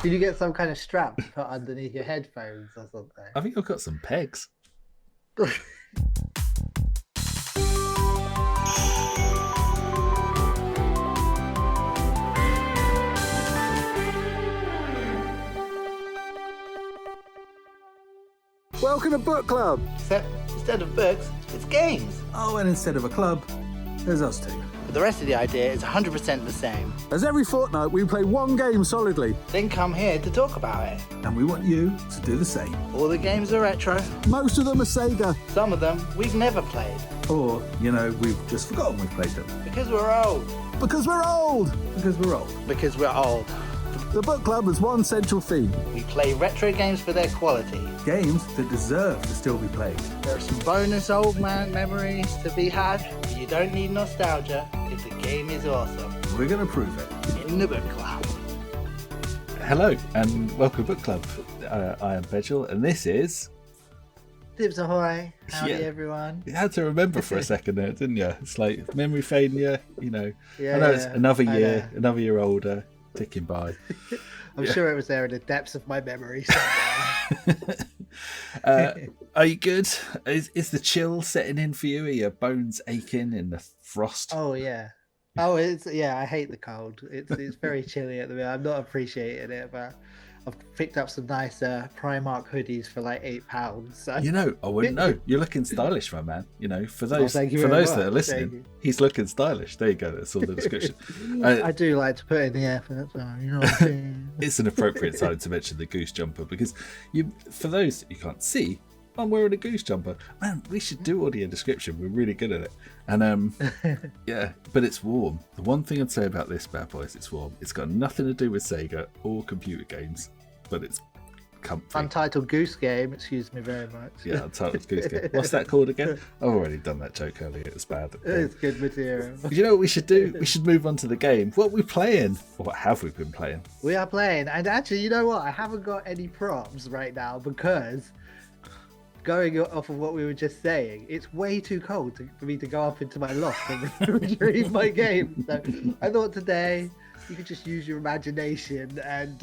Did you get some kind of strap to put underneath your headphones or I think I've got some pegs. something? Welcome to Book Club. Except instead of books, it's games. Oh, and instead of a club, there's us two. But the rest of the idea is 100% the same. As every fortnight, we play one game solidly, Then come here to talk about it. and we want you to do the same. All the games are retro. Most of them are SEGA, Some of them we've never played. or, we've just forgotten we've played them. Because we're old. Because we're old! Because we're old. Because we're old. The Book Club has one central theme. We play retro games for their quality. Games that deserve to still be played. There are some bonus old man memories to be had. But you don't need nostalgia if the game is awesome. We're going to prove it. In the Book Club. Hello and welcome to Book Club. I am Vigil and this is... Dibs ahoy. Howdy, Yeah. everyone. You had to remember for a second there, didn't you? It's like memory failure, Yeah, I know it's yeah, another I year, know. another year older, ticking by. I'm Yeah. sure it was there in the depths of my memory somewhere. Are you good? Is the chill setting in for you? Are your bones aching in the frost? Oh yeah. Oh, I hate the cold. It's very chilly at the minute. I'm not appreciating it, but I've picked up some nice Primark hoodies for like £8. So I wouldn't know. You're looking stylish, my man. For those thank you for very those that are much. Thank listening, you. he's looking stylish. There you go. That's all the description. I do like to put in the effort. So, you know what I'm saying? It's an appropriate time to mention the goose jumper because for those that you can't see, I'm wearing a goose jumper. Man, we should do audio description. We're really good at it. And yeah, but it's warm. The one thing I'd say about this bad boy is it's warm. It's got nothing to do with Sega or computer games, but it's comfy. Untitled Goose Game. Excuse me very much. Yeah, Untitled Goose Game. What's that called again? I've already done that joke earlier. It's bad. It's good material. You know what we should do? We should move on to the game. What are we playing? Or what have we been playing? We are playing, and actually, you know what? I haven't got any props right now because going off of what we were just saying, it's way too cold for me to go up into my loft and retrieve my game. So I thought today you could just use your imagination and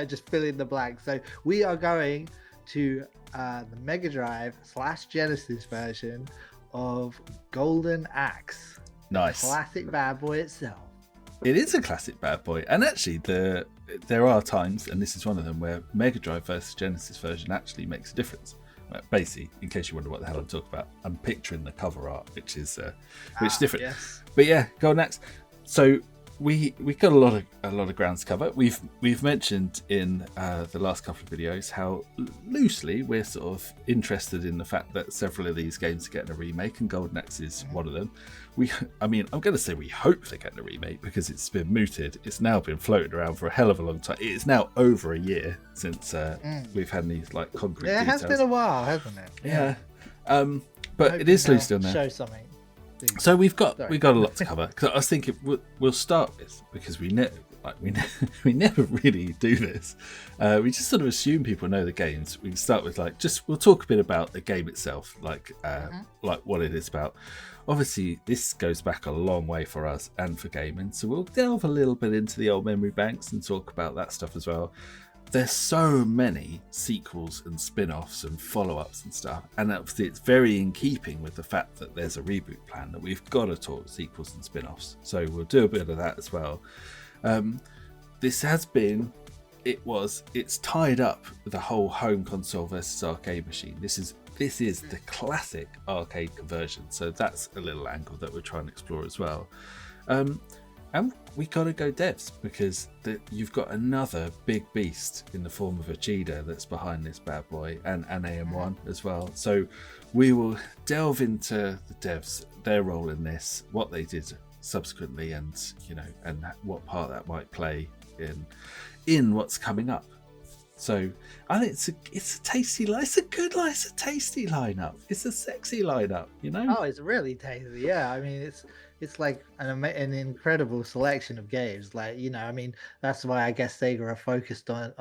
just fill in the blanks. So we are going to the Mega Drive / Genesis version of Golden Axe. Nice. Classic bad boy itself. It is a classic bad boy, and actually there are times, and this is one of them, where Mega Drive versus Genesis version actually makes a difference. Basically, in case you wonder what the hell I'm talking about, I'm picturing the cover art, which is different. Yes. But yeah, Golden Axe. So we got a lot of ground to cover. We've mentioned in the last couple of videos how loosely we're sort of interested in the fact that several of these games are getting a remake, and Golden Axe is one of them. I'm going to say we hope they're getting a remake because it's been mooted. It's now been floated around for a hell of a long time. It is now over a year since we've had these like concrete Yeah, it details. has been a while, hasn't it? Yeah. But it is Hoping loosely on they'll there. Show something. So we've got Sorry. a lot to cover. Because I was thinking we'll start with, because we we never really do this. We just sort of assume people know the games. We can start with we'll talk a bit about the game itself, like what it is about. Obviously, this goes back a long way for us and for gaming, so we'll delve a little bit into the old memory banks and talk about that stuff as well. There's so many sequels and spin-offs and follow-ups and stuff, and obviously it's very in keeping with the fact that there's a reboot plan that we've got to talk sequels and spin-offs, so we'll do a bit of that as well. It's tied up with the whole home console versus arcade machine. This is the classic arcade conversion, so that's a little angle that we're trying to explore as well. And we gotta go devs, because you've got another big beast in the form of a cheetah that's behind this bad boy, and AM1 as well. So we will delve into the devs, their role in this, what they did subsequently, and and what part that might play in what's coming up. So I think it's a tasty line. It's a good line. It's a tasty lineup. It's a sexy lineup. Oh, it's really tasty. Yeah, I mean, it's like an incredible selection of games. That's why I guess Sega are focused on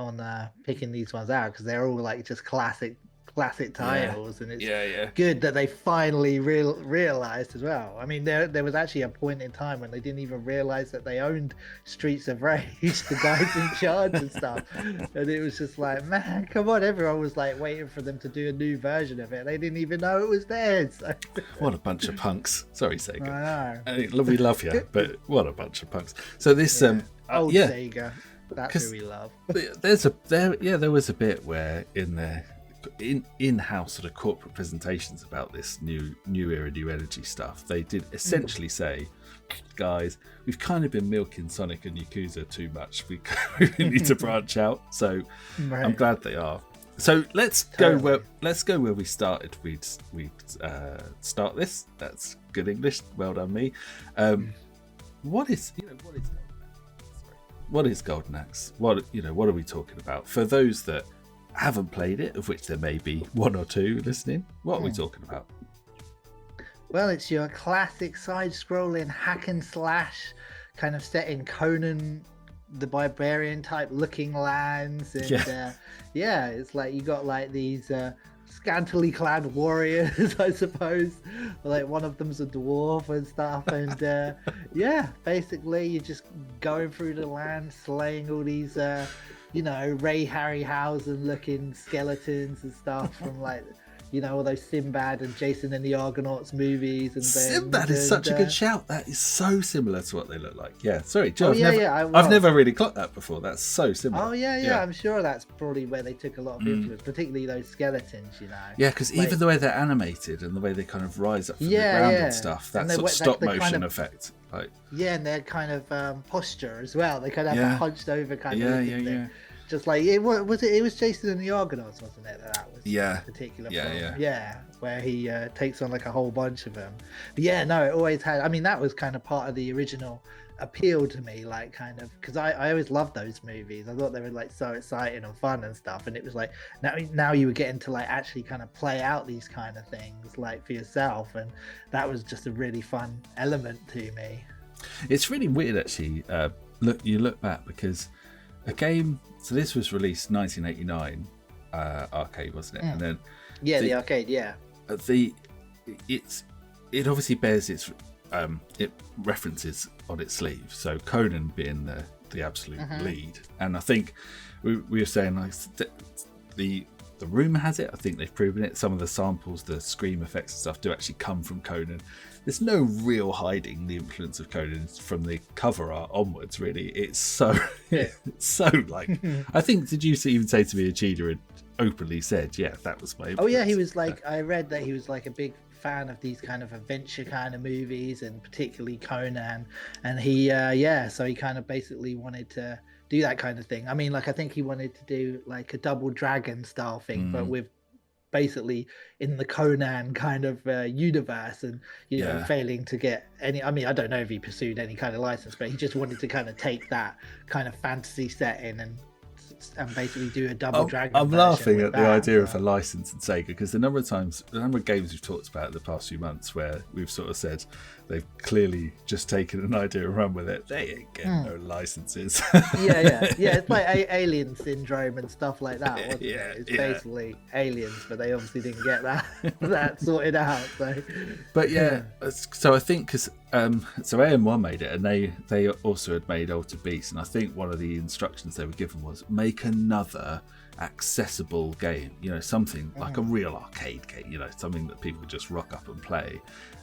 picking these ones out, because they're all like just classic classic titles, and it's yeah. good that they finally realized as well. I mean, there was actually a point in time when they didn't even realize that they owned Streets of Rage, the guys in charge and stuff, and it was just like, man, come on, everyone was like waiting for them to do a new version of it. They didn't even know it was theirs. So. What a bunch of punks. Sorry, Sega. I know. We love you, but what a bunch of punks. So this Old Sega, that's who we love. There was a bit where in-house sort of corporate presentations about this new era, new energy stuff, they did essentially say, guys, we've kind of been milking Sonic and Yakuza too much. We need to branch out. So right. I'm glad they are. So let's go where we started. We'd start this. That's good English. Well done, me. What is Golden Axe? What are we talking about? For those that haven't played it, of which there may be one or two listening, what are we talking about? Well, it's your classic side-scrolling hack and slash, kind of set in Conan the Barbarian type looking lands, and it's like you got like these scantily clad warriors, I suppose. Like one of them's a dwarf and stuff, and basically you're just going through the land, slaying all these Ray Harryhausen looking skeletons and stuff from like all those Sinbad and Jason and the Argonauts movies and things. Sinbad is such a good shout. That is so similar to what they look like. Yeah, sorry, Joe. I've never really clocked that before. That's so similar. Oh yeah. I'm sure that's probably where they took a lot of influence, particularly those skeletons. Yeah, because even the way they're animated and the way they kind of rise up from the ground and stuff, that sort of stop motion effect. Like, and their kind of posture as well. They kind of have a hunched over kind of thing. Just like it was Jason and the Argonauts, wasn't it? That was particular film. Where he takes on like a whole bunch of them. But it always had. I mean, that was kind of part of the original appeal to me, like kind of because I always loved those movies. I thought they were like so exciting and fun and stuff. And it was like now you were getting to like actually kind of play out these kind of things like for yourself, and that was just a really fun element to me. It's really weird actually. Look back because a game. So this was released 1989 arcade, wasn't it? And then the arcade, it obviously bears its it references on its sleeve. So Conan being the absolute lead, and I think we were saying like the rumour has it. I think they've proven it. Some of the samples, the scream effects and stuff, do actually come from Conan. There's no real hiding the influence of Conan from the cover art onwards, really. It's so, like, I think, did you even say to me, Achida had openly said, that was my influence. Oh, yeah, he was like, I read that he was like a big fan of these kind of adventure kind of movies, and particularly Conan. And he, so he kind of basically wanted to do that kind of thing. I mean, like, I think he wanted to do like a Double Dragon style thing, but with basically in the Conan kind of universe, and failing to get any. I mean, I don't know if he pursued any kind of license, but he just wanted to kind of take that kind of fantasy setting and basically do a Double Dragon. I'm laughing at the idea of a license in Sega, because the number of games we've talked about in the past few months where we've sort of said they've clearly just taken an idea and run with it. They ain't getting no licenses. It's like Alien Syndrome and stuff like that, wasn't it? It's basically aliens, but they obviously didn't get that sorted out. So, but so I think because so AM1 made it, and they also had made Altered Beast, and I think one of the instructions they were given was make another accessible game, something like a real arcade game, something that people could just rock up and play.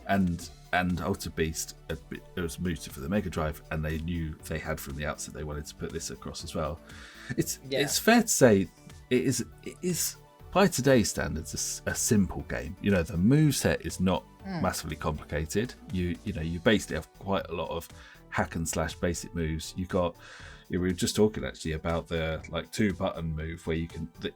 And Altered Beast, it was mooted for the Mega Drive, and they knew they had from the outset they wanted to put this across as well. It's fair to say it is by today's standards a simple game. The moveset is not massively complicated. You basically have quite a lot of hack and slash basic moves. We were just talking actually about the like 2-button move where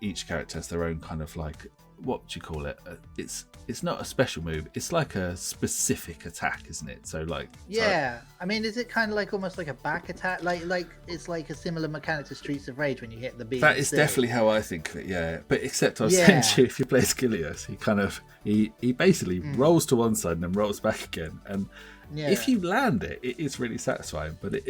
each character has their own kind of like, what would you call it? It's not a special move. It's like a specific attack, isn't it? So like I mean, is it kind of like almost like a back attack? Like it's like a similar mechanic to Streets of Rage when you hit the B. That is definitely how I think of it. Yeah, but except I was saying to you, if you play Skilios, he basically rolls to one side and then rolls back again, if you land it, it is really satisfying. But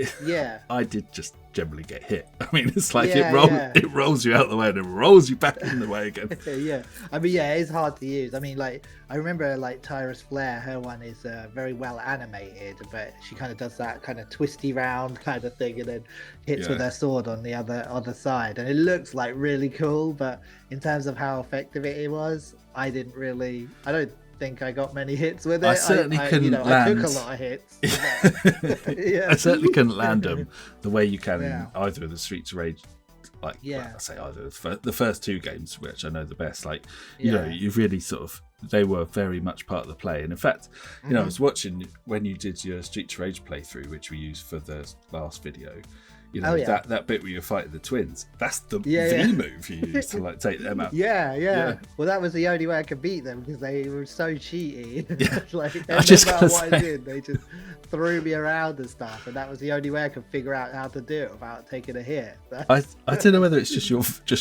I did just generally get hit. I mean, it's like it rolls you out the way and it rolls you back in the way again. Yeah, I mean, it's hard to use. I mean, like I remember like Tyrus Flare, her one is very well animated, but she kind of does that kind of twisty round kind of thing and then hits with her sword on the other side, and it looks like really cool. But in terms of how effective it was, I don't think I got many hits with it. I certainly couldn't land. I took a lot of hits. I certainly couldn't land them the way you can in either of the Streets of Rage. Like, I say either the first two games, which I know the best. Like, you know, you really sort of, they were very much part of the play. And in fact, you know, I was watching when you did your Streets of Rage playthrough, which we used for the last video. You know, that bit where you're fighting the twins, that's the V move you use to like take them out. Yeah. Well, that was the only way I could beat them because they were so cheaty. Like, no matter what I did, they just threw me around and stuff, and that was the only way I could figure out how to do it without taking a hit. I don't know whether it's just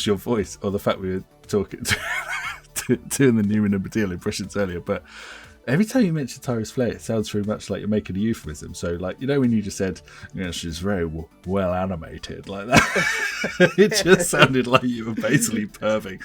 your voice or the fact we were talking doing the Newman and Badil impressions earlier, but every time you mention Tyrus Flare, it sounds very much like you're making a euphemism. So, like, you know, when you just said, you know, she's very well animated, like that, it just sounded like you were basically perving.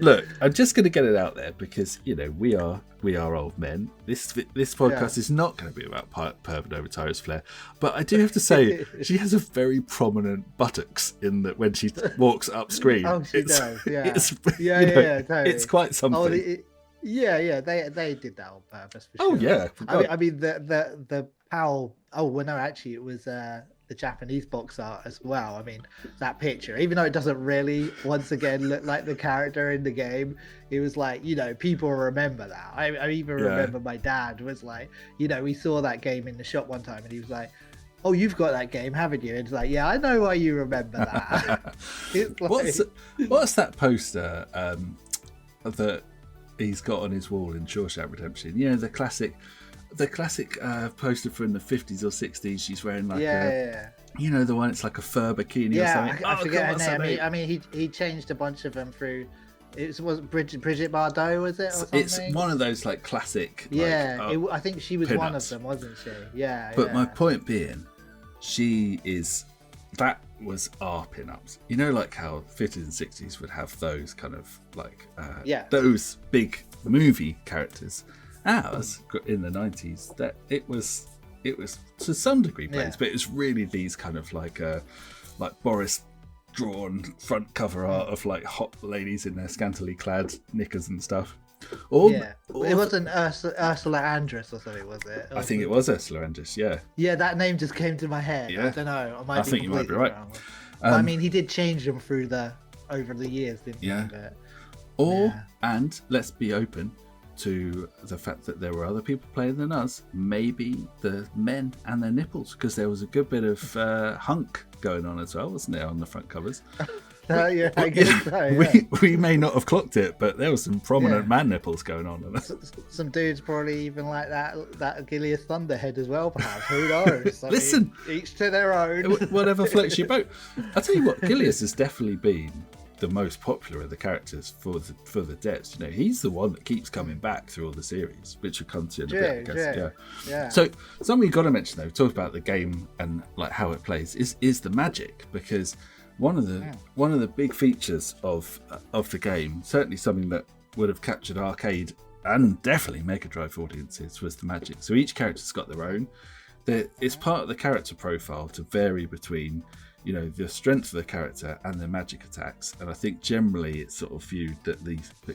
Look, I'm just going to get it out there because, you know, we are old men. This podcast is not going to be about perving over Tyrus Flare, but I do have to say she has a very prominent buttocks in that when she walks up screen. Oh, she does. Yeah, totally. It's quite something. They did that on purpose for sure. Oh yeah, I mean the PAL. Oh well, no, actually it was the Japanese box art as well. I mean that picture, even though it doesn't really once again look like the character in the game, it was like, you know, people remember that. I even remember my dad was like, you know, we saw that game in the shop one time and he was like, oh, you've got that game, haven't you? And it's like, yeah, I know why you remember that. It's like... What's that poster that he's got on his wall in Shawshank Redemption? You know, the classic poster from the 50s or 60s. She's wearing like you know, the one, it's like a fur bikini or something. I forget her name. I mean, he changed a bunch of them through. It was Brigitte Bardot, was it? Or something? It's one of those like classic. I think she was one of them, wasn't she? Yeah. But my point being, that was our pin-ups. You know, like how 50s and 60s would have those kind of like those big movie characters. Ours in the 90s, that it was to some degree plays, but it was really these kind of like Boris drawn front cover art of like hot ladies in their scantily clad knickers and stuff. It wasn't Ursula Andress or something, was it? I think it was Ursula Andress. Yeah, that name just came to my head. I don't know. I think you might be right. I mean, he did change them over the years, didn't he? And let's be open to the fact that there were other people playing than us, maybe the men and their nipples, because there was a good bit of hunk going on as well, wasn't there, on the front covers? I guess so. We may not have clocked it, but there was some prominent man nipples going on. Some dudes probably even like that Gilius Thunderhead as well, perhaps. Who knows? Listen, each to their own. Whatever floats your boat. I'll tell you what, Gilius has definitely been the most popular of the characters for the devs. You know, he's the one that keeps coming back through all the series, which we'll come to in a bit, I guess. Yeah. So something we've got to mention, though, we talked about the game and like how it plays, is the magic, because one of the big features of the game, certainly something that would have captured arcade and definitely Mega Drive audiences, was the magic. So each character's got their own. It's part of the character profile to vary between, you know, the strength of the character and their magic attacks. And I think generally it's sort of viewed that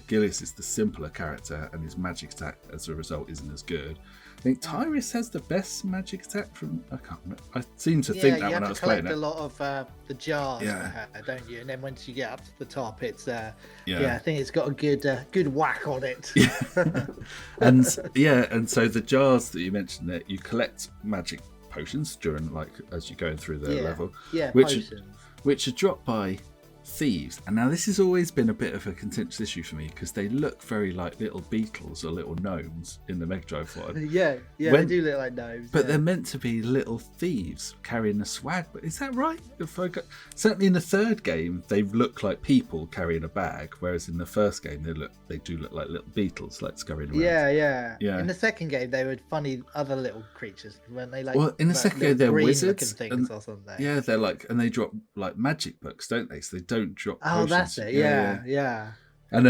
Gilius is the simpler character and his magic attack as a result isn't as good. I think Tyrus has the best magic attack from... I can't remember. I seem to think that when I was playing it. You have to collect a lot of the jars for her, don't you? And then once you get up to the top, it's... I think it's got a good whack on it. And so the jars that you mentioned there, you collect magic potions during, like, as you're going through the level, which are dropped by thieves. And now this has always been a bit of a contentious issue for me because they look very like little beetles or little gnomes in the Mega Drive one. Yeah, they do look like gnomes. But they're meant to be little thieves carrying a swag. But is that right? Certainly in the third game, they look like people carrying a bag, whereas in the first game, they do look like little beetles, like scurrying around. Yeah. In the second game, they were funny other little creatures, weren't they? Like, well, in the second game, they're wizards. Things or something. Yeah, they're like, and they drop like magic books, don't they? So they don't drop. Oh, potions. that's it. Yeah. And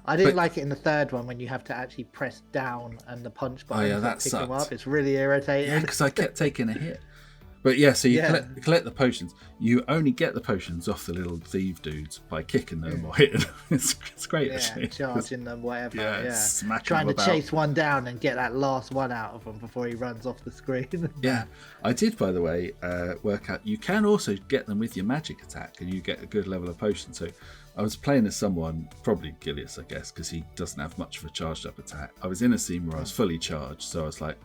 I didn't like it in the third one when you have to actually press down and the punch button to pick them up. It's really irritating. Yeah, because I kept taking a hit. But yeah, so you collect the potions. You only get the potions off the little thief dudes by kicking them or hitting them. It's great, actually. Charging them, whatever. Smacking trying them to about. chase one down and get that last one out of him before he runs off the screen. Yeah, I did, by the way, work out. You can also get them with your magic attack, and you get a good level of potion. So I was playing as someone, probably Gilius, I guess, because he doesn't have much of a charged up attack. I was in a scene where I was fully charged, so I was like,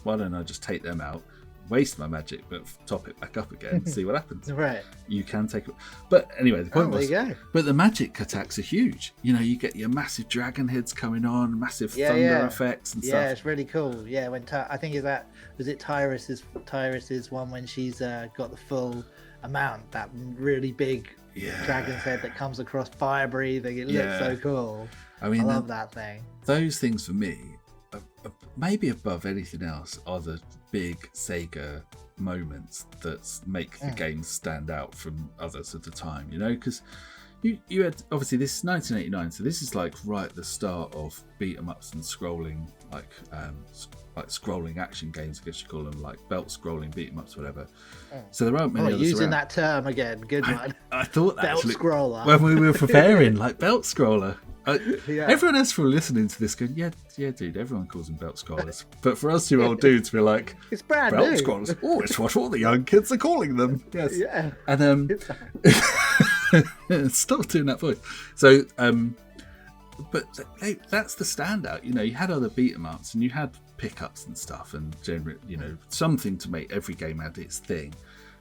why don't I just take them out? Waste my magic, but top it back up again and see what happens. Right. You can take it. But anyway, the point was, there you go. But the magic attacks are huge. You know, you get your massive dragon heads coming on, massive thunder effects and stuff. Yeah, it's really cool. Yeah, when I think was it Tyrus's one when she's got the full amount, that really big dragon's head that comes across fire breathing. It looks so cool. I mean, I love that thing. Those things for me, maybe above anything else, are the big Sega moments that make the games stand out from others at the time, you know, because you had, obviously this is 1989, so this is like right at the start of beat 'em ups and scrolling, like scrolling action games, I guess you call them, like belt scrolling beat 'em ups, whatever. So there aren't many others using around. that term again, good one. I thought that belt actually, scroller when we were preparing, like belt scroller. Everyone else from listening to this going, yeah, dude, everyone calls them belt scrollers. But for us two old dudes, we're like, it's brand belt new. scrollers. Oh, it's what all the young kids are calling them. Yes. Yeah. And stop doing that voice. So, but that's the standout. You know, you had other beat 'em ups and you had pickups and stuff, and generally, you know, something to make every game had its thing.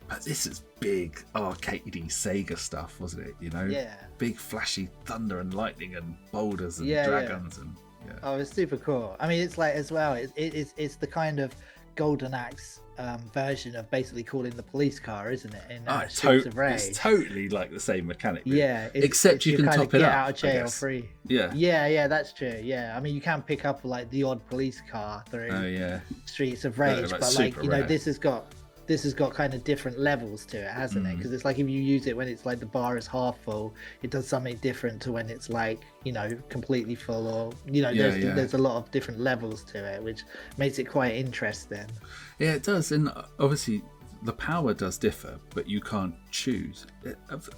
But this is big arcadey Sega stuff, wasn't it? You know, big flashy thunder and lightning and boulders and dragons and Oh, it's super cool. I mean, it's like as well. It's the kind of Golden Axe version of basically calling the police car, isn't it? In Streets of Rage. It's totally like the same mechanic. Yeah, except you can kind top of it get up. out of jail free. Yeah, that's true. Yeah, I mean, you can pick up like the odd police car through Streets of Rage, but like you know, rare. this has got kind of different levels to it, hasn't it? Because it's like if you use it when it's like the bar is half full, it does something different to when it's like, you know, completely full, or you know, there's a lot of different levels to it, which makes it quite interesting. Yeah, it does, and obviously the power does differ, but you can't choose.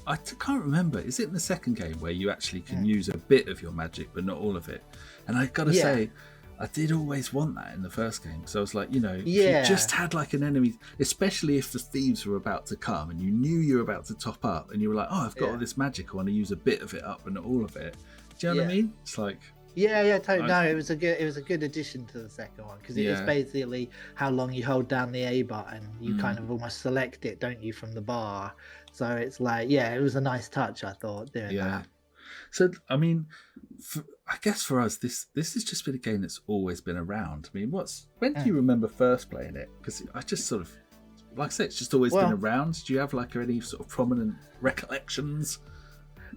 I can't remember. Is it in the second game where you actually can use a bit of your magic, but not all of it? And I gotta say, I did always want that in the first game. So I was like, you know, if you just had like an enemy, especially if the thieves were about to come and you knew you were about to top up and you were like, oh, I've got all this magic, I want to use a bit of it up but not all of it. Do you know what I mean? It's like... totally. No, it was a good addition to the second one, because it is basically how long you hold down the A button. You kind of almost select it, don't you, from the bar. So it's like, it was a nice touch, I thought, doing that. So, I mean, I guess for us, this has just been a game that's always been around. I mean, when do you remember first playing it? Because I just sort of, like I said, it's just always been around. Do you have like any sort of prominent recollections?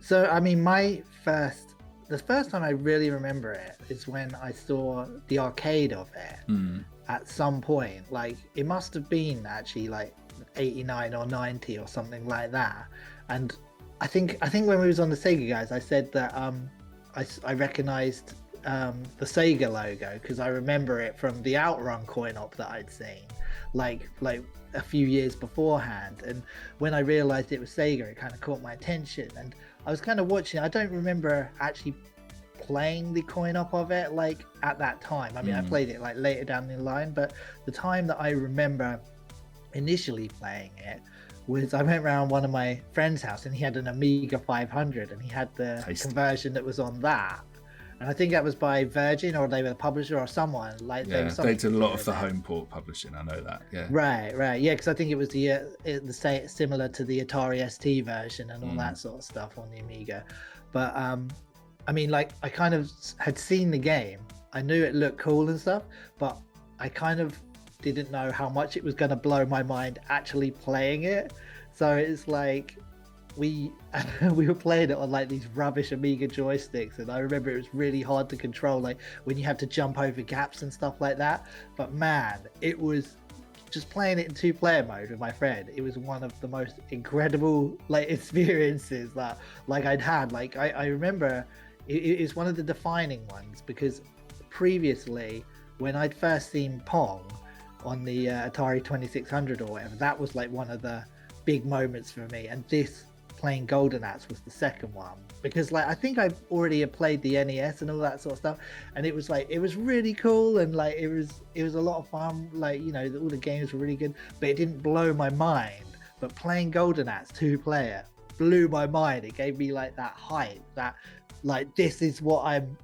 So, I mean, the first time I really remember it is when I saw the arcade of it at some point. Like, it must have been actually like 89 or 90 or something like that. And I think when we was on the Sega guys, I said that I recognized the Sega logo because I remember it from the Outrun coin-op that I'd seen like a few years beforehand. And when I realized it was Sega, it kind of caught my attention, and I was kind of watching. I don't remember actually playing the coin-op of it like at that time. I mean, I played it like later down the line, but the time that I remember initially playing it was I went around one of my friend's house and he had an Amiga 500 and he had the conversion that was on that. and I think that was by Virgin, or they were the publisher or someone. Like Yeah, they did a lot of the home port publishing. I know that. Yeah. Right. Yeah, because I think it was the same, similar to the Atari ST version and all that sort of stuff on the Amiga. But I mean, like, I kind of had seen the game. I knew it looked cool and stuff, but I kind of didn't know how much it was going to blow my mind actually playing it. So it's like we were playing it on like these rubbish Amiga joysticks, and I remember it was really hard to control, like when you have to jump over gaps and stuff like that. But man, it was just playing it in 2-player mode with my friend. It was one of the most incredible like experiences that like I'd had. Like I remember it's one of the defining ones, because previously when I'd first seen Pong on the Atari 2600 or whatever, that was like one of the big moments for me. And this playing Golden Axe was the second one, because like I think I already had played the NES and all that sort of stuff, and it was like, it was really cool, and like it was a lot of fun, like, you know, all the games were really good, but it didn't blow my mind. But playing Golden Axe 2-player blew my mind. It gave me like that hype, that like, this is what I'm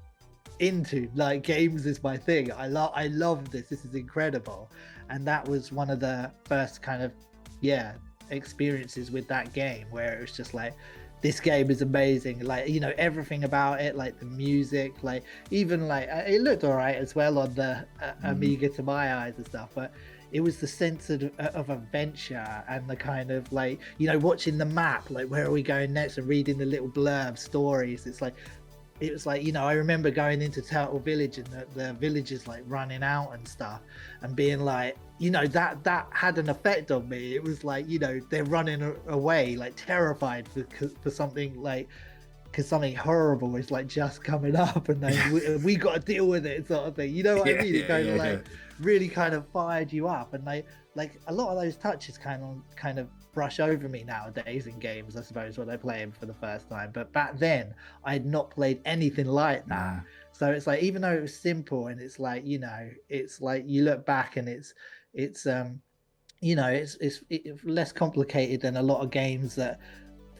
into, like games is my thing. I love this is incredible. And that was one of the first kind of experiences with that game, where it was just like, this game is amazing. Like, you know, everything about it, like the music, like even like it looked all right as well on the Amiga to my eyes and stuff, but it was the sense of adventure, and the kind of like, you know, watching the map, like where are we going next, and reading the little blurb stories. It was like, you know, I remember going into Turtle Village, and the villagers like running out and stuff, and being like, you know, that had an effect on me. It was like, you know, they're running away, like terrified for something, like, because something horrible is like just coming up, and then we got to deal with it, sort of thing. You know what I mean? It kind of like really kind of fired you up, and like a lot of those touches kind of brush over me nowadays in games, I suppose, when I play them for the first time. But back then I had not played anything like that. So it's like, even though it was simple, and it's like, you know, it's like you look back and it's you know, it's less complicated than a lot of games that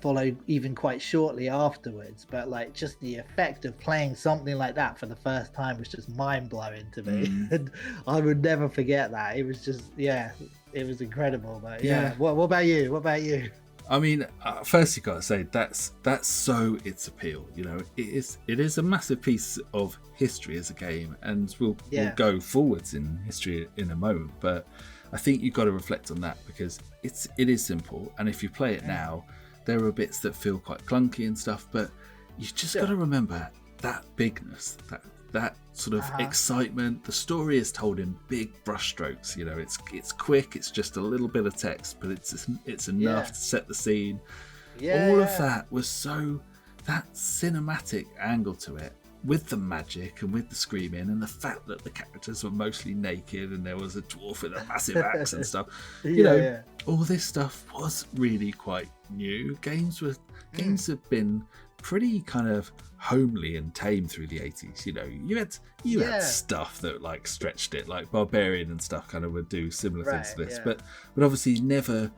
followed even quite shortly afterwards. But like, just the effect of playing something like that for the first time was just mind-blowing to me. And I would never forget that. It was just, it was incredible. But what about you? I mean, first you got to say that's so its appeal. You know, it is a massive piece of history as a game, and we'll go forwards in history in a moment. But I think you've got to reflect on that, because it is simple, and if you play it now, there are bits that feel quite clunky and stuff. But you just got to remember that bigness, that sort of excitement. The story is told in big brushstrokes. You know, it's quick. It's just a little bit of text, but it's enough to set the scene. All of that was so, that cinematic angle to it, with the magic and with the screaming, and the fact that the characters were mostly naked, and there was a dwarf with a massive axe and stuff. You know, all this stuff was really quite new. Games have been pretty kind of homely and tame through the 80s. You know, you had stuff that like stretched it, like Barbarian and stuff kind of would do similar things to this, but obviously never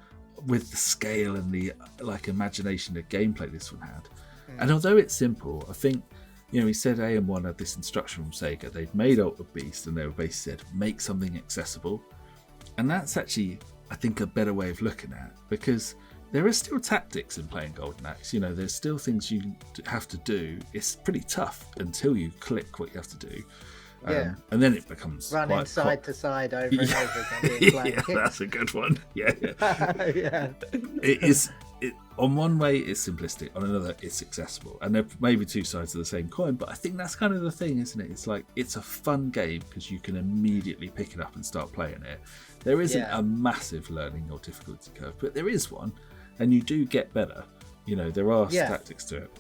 with the scale and the like imagination of gameplay this one had. And although it's simple, I think, you know, he said AM1 had this instruction from Sega. They'd made Altered Beast, and they were basically said, make something accessible. And that's actually, I think, a better way of looking at it, because there are still tactics in playing Golden Axe. You know, there's still things you have to do. It's pretty tough until you click what you have to do. And then it becomes running side to side over and over again. That's a good one. It is. On one way, it's simplistic. On another, it's accessible. And there may be two sides of the same coin, but I think that's kind of the thing, isn't it? It's like, it's a fun game because you can immediately pick it up and start playing it. There isn't a massive learning or difficulty curve, but there is one, and you do get better. You know, there are tactics to it.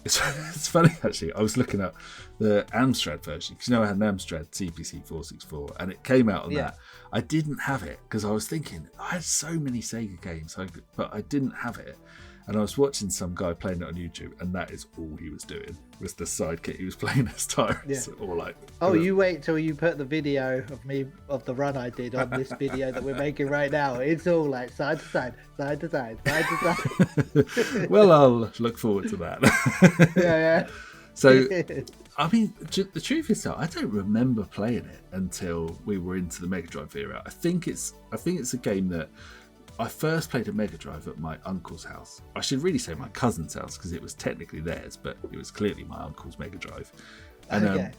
It's funny, actually. I was looking at the Amstrad version, because you know I had an Amstrad CPC 464, and it came out on that. I didn't have it because I was thinking, I had so many Sega games, but I didn't have it. And I was watching some guy playing it on YouTube, and that is all he was doing, was the sidekick. He was playing as Tyrants. Or like, you wait till you put the video of me, of the run I did on this video that we're making right now. It's all like side to side, side to side, side to side. Well, I'll look forward to that. Yeah. So I mean, the truth is that I don't remember playing it until we were into the Mega Drive era. I think it's a game that I first played a Mega Drive at my uncle's house. I should really say my cousin's house because it was technically theirs, but it was clearly my uncle's Mega Drive. And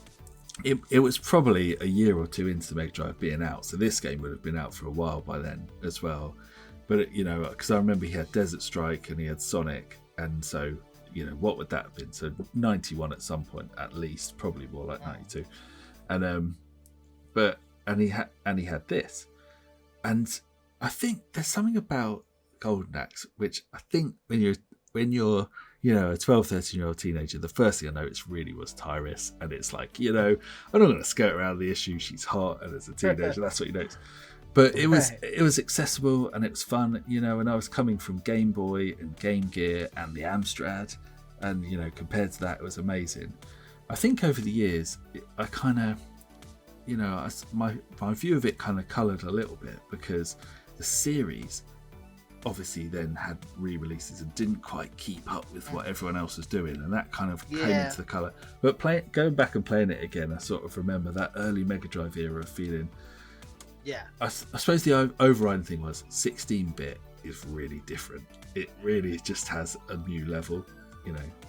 it was probably a year or two into the Mega Drive being out, so this game would have been out for a while by then as well. But because I remember he had Desert Strike and he had Sonic, and so what would that have been? So 91 at some point, at least, probably more like 92. And he had this, and I think there's something about Golden Axe which I think when you're a 12, 13-year-old teenager, the first thing I noticed really was Tyrus, and it's like, I'm not going to skirt around the issue. She's hot, and as a teenager, that's what you notice. But it was accessible and it was fun, and I was coming from Game Boy and Game Gear and the Amstrad, and compared to that, it was amazing. I think over the years, I kind of, my view of it kind of coloured a little bit because the series obviously then had re-releases and didn't quite keep up with what everyone else was doing, and that kind of came into the colour. But going back and playing it again, I sort of remember that early Mega Drive era of feeling. Yeah, I suppose the overriding thing was 16-bit is really different. It really just has a new level.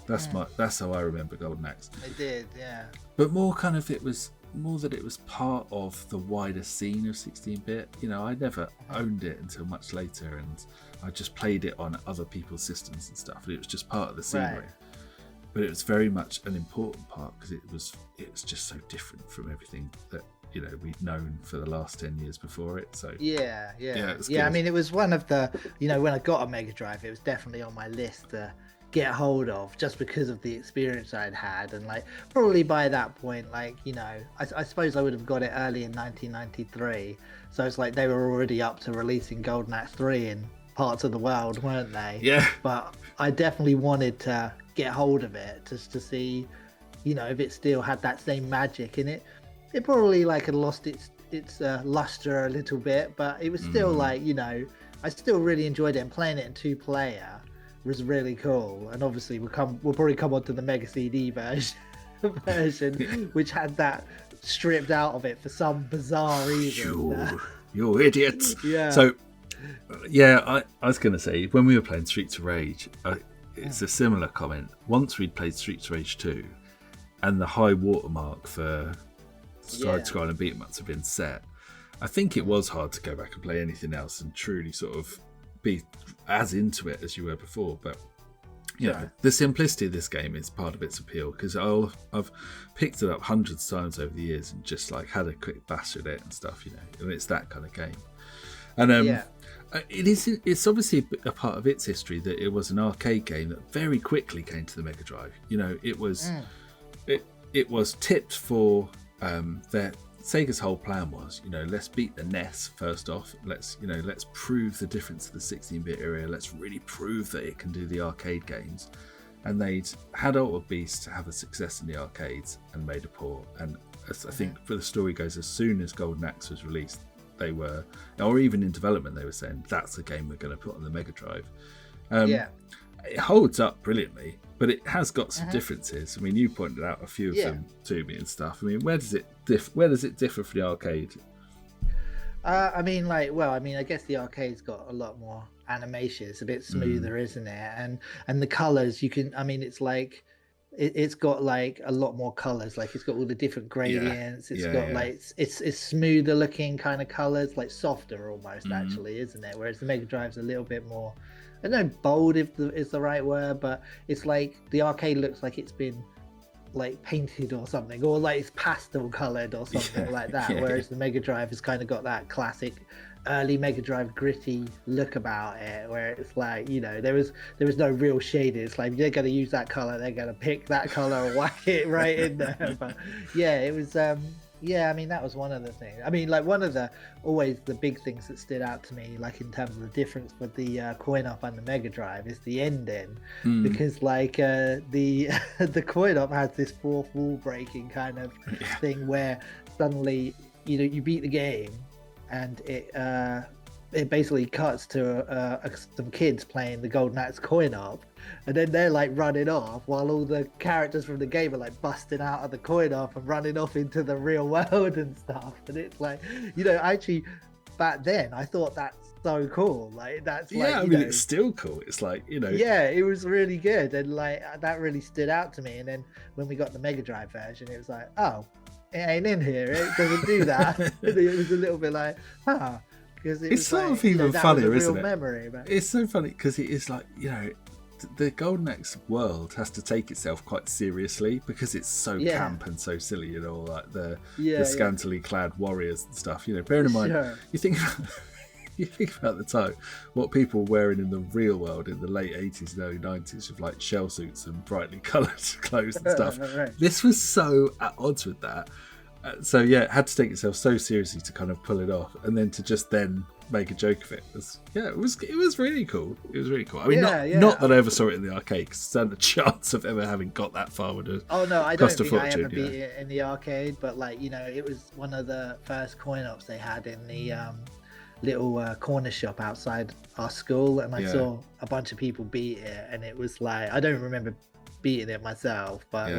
That's how I remember Golden Axe. I did, yeah. But more kind of it was more that it was part of the wider scene of 16-bit. I never owned it until much later, and I just played it on other people's systems and stuff. And it was just part of the scenery. Right. But it was very much an important part because it was just so different from everything that we'd known for the last 10 years before it. So yeah. Good. I mean, it was one of the when I got a Mega Drive, it was definitely on my list to get hold of just because of the experience I'd had, and probably by that point, I suppose I would have got it early in 1993, so it's like they were already up to releasing Golden Axe 3 in parts of the world, weren't they? Yeah. But I definitely wanted to get hold of it just to see if it still had that same magic in it. It probably had lost its luster a little bit, but it was still I still really enjoyed it, and playing it in 2-player was really cool. And obviously we'll probably come on to the Mega CD version which had that stripped out of it for some bizarre reason. You idiots. Yeah. So I was going to say, when we were playing Streets of Rage, it's a similar comment. Once we'd played Streets of Rage 2 and the high watermark for side-scrolling and beat-em-ups have been set, I think it was hard to go back and play anything else and truly sort of be as into it as you were before. But the simplicity of this game is part of its appeal, because I've picked it up hundreds of times over the years and just had a quick bash at it and stuff, and it's that kind of game. And it's obviously a part of its history that it was an arcade game that very quickly came to the Mega Drive. It was tipped for Sega's whole plan was, let's beat the NES first off. Let's prove the difference of the 16-bit era. Let's really prove that it can do the arcade games. And they'd had Altered Beast to have a success in the arcades and made a port. And as I think the story goes, as soon as Golden Axe was released, they were, or even in development, they were saying that's the game we're going to put on the Mega Drive. It holds up brilliantly, but it has got some differences. I mean, you pointed out a few of them to me and stuff. I mean, where does it differ from the arcade? I guess the arcade's got a lot more animation. It's a bit smoother, isn't it? And the colors, it's got a lot more colors. It's got all the different gradients. It's smoother looking kind of colors, softer almost, actually, isn't it? Whereas the Mega Drive's a little bit more, I don't know, bold is the right word, but it's the arcade looks like it's been painted or something, or it's pastel colored or something like that. Whereas the Mega Drive has kind of got that classic early Mega Drive gritty look about it, where it's there was no real shading. It's they're going to use that color, they're going to pick that color and whack it right in there. But it was that was one of the things. One of the big things that stood out to me, in terms of the difference with the coin-op and the Mega Drive, is the ending. Because the coin-op has this fourth wall breaking kind of thing, where suddenly you beat the game and it it basically cuts to some kids playing the Golden Axe coin op, and then they're like running off while all the characters from the game are like busting out of the coin op and running off into the real world and stuff. And it's like, actually back then I thought that's so cool. Like that's like, I mean, it's still cool. It's like, yeah, it was really good, and like that really stood out to me. And then when we got the Mega Drive version, it was like, oh, it ain't in here, it doesn't do that. It was a little bit like, because it's sort of even funnier, isn't it? Memory, but... It's so funny because it is like, the Golden Axe world has to take itself quite seriously because it's so camp and so silly, like the scantily clad warriors and stuff. Bearing in mind, you think about the time, what people were wearing in the real world in the late 80s and early 90s with like shell suits and brightly coloured clothes and stuff. Right. This was so at odds with that. So it had to take itself so seriously to kind of pull it off, and then to just then make a joke of it was it was really cool. It was really cool. I mean, not that I ever saw it in the arcade, because there's not a chance of ever having got that far with it. Oh no, I don't think I ever beat it in the arcade, but like it was one of the first coin ops they had in the little corner shop outside our school, and I saw a bunch of people beat it, and it was like, I don't remember beating it myself, but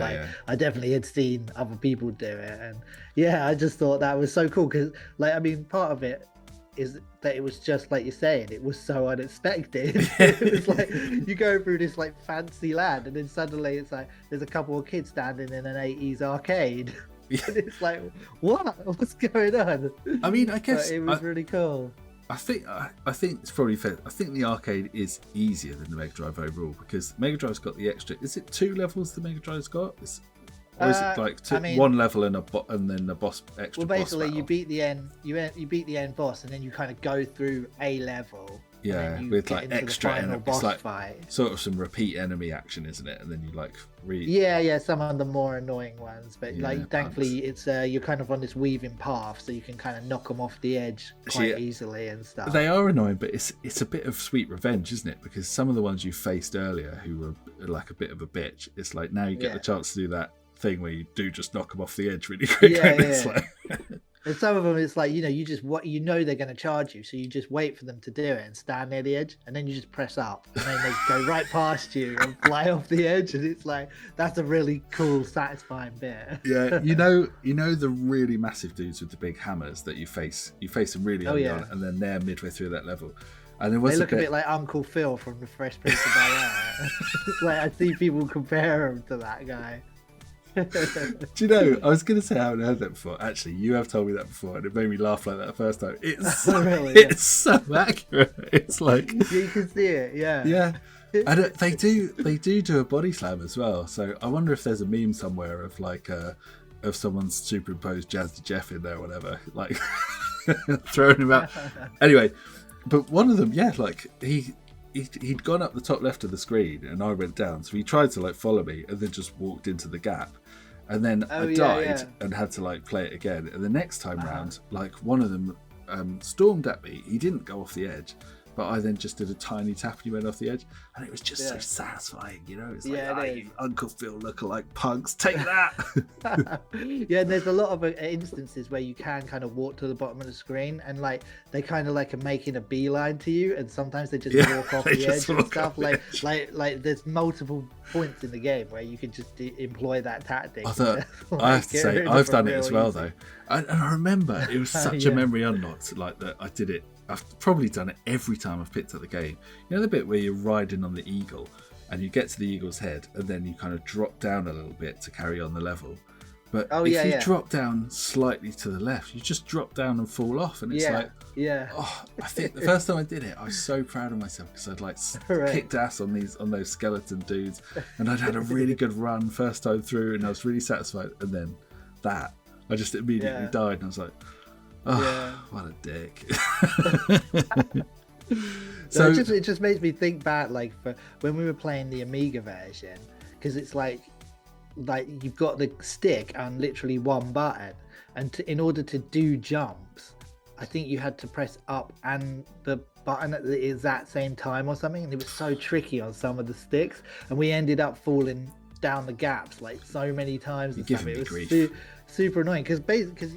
I definitely had seen other people do it, and I just thought that was so cool, because like, I mean, part of it is that it was just like you're saying, it was so unexpected. It was like you go through this like fancy land, and then suddenly it's like there's a couple of kids standing in an 80s arcade. And it's like, what's going on? I mean, I guess but it was really cool. I think it's probably fair. I think the arcade is easier than the Mega Drive overall, because Mega Drive's got the extra. Is it 2 levels the Mega Drive's got? Or is it like one level and then a boss extra? Well, basically, boss you beat the end. You beat the end boss, and then you kind of go through a level. Yeah, with like extra final boss fight. Sort of some repeat enemy action, isn't it? And then you like some of the more annoying ones, but like thankfully it's you're kind of on this weaving path, so you can kind of knock them off the edge quite easily and stuff. They are annoying, but it's a bit of sweet revenge, isn't it? Because some of the ones you faced earlier who were like a bit of a bitch, it's like now you get the chance to do that thing where you do just knock them off the edge really quick. It's like... And some of them, it's like, you just they're going to charge you, so you just wait for them to do it and stand near the edge, and then you just press up, and then they go right past you and fly off the edge, and it's like, that's a really cool, satisfying bit. Yeah, you know the really massive dudes with the big hammers that you face them really early on, and then they're midway through that level. And they look a bit like Uncle Phil from The Fresh Prince of Bel-Air. Like, I see people compare him to that guy. Do you know, I was going to say I haven't heard that before. Actually, you have told me that before, and it made me laugh like that the first time. It's it's so accurate. It's like you can see it, yeah. And they do a body slam as well. So I wonder if there's a meme somewhere of like of someone superimposed Jazzy Jeff in there or whatever, like throwing him out. Anyway, but one of them, like he'd gone up the top left of the screen, and I went down. So he tried to like follow me, and then just walked into the gap. And then I died and had to like play it again. And the next time round, like one of them stormed at me. He didn't go off the edge, but I then just did a tiny tap and he went off the edge. And it was just so satisfying, It's like, you Uncle Phil lookalike punks, take that. And there's a lot of instances where you can kind of walk to the bottom of the screen, and like they kind of like are making a beeline to you, and sometimes they just walk off the edge and stuff. Like there's multiple points in the game where you can just employ that tactic. I have to say, I've done it as well though. And I remember it was such a memory unlocked, like that I did it. I've probably done it every time I've picked up the game. You know the bit where you're riding on the eagle and you get to the eagle's head and then you kind of drop down a little bit to carry on the level. But if you drop down slightly to the left, you just drop down and fall off. And it's I think the first time I did it, I was so proud of myself because I'd like kicked ass on those skeleton dudes, and I'd had a really good run first time through, and I was really satisfied. And then I just immediately died, and I was like, what a dick. So it just makes me think back, like for when we were playing the Amiga version, because it's like you've got the stick on literally one button, and in order to do jumps, I think you had to press up and the button at the exact same time or something, and it was so tricky on some of the sticks, and we ended up falling down the gaps like so many times. You're giving me grief. super annoying because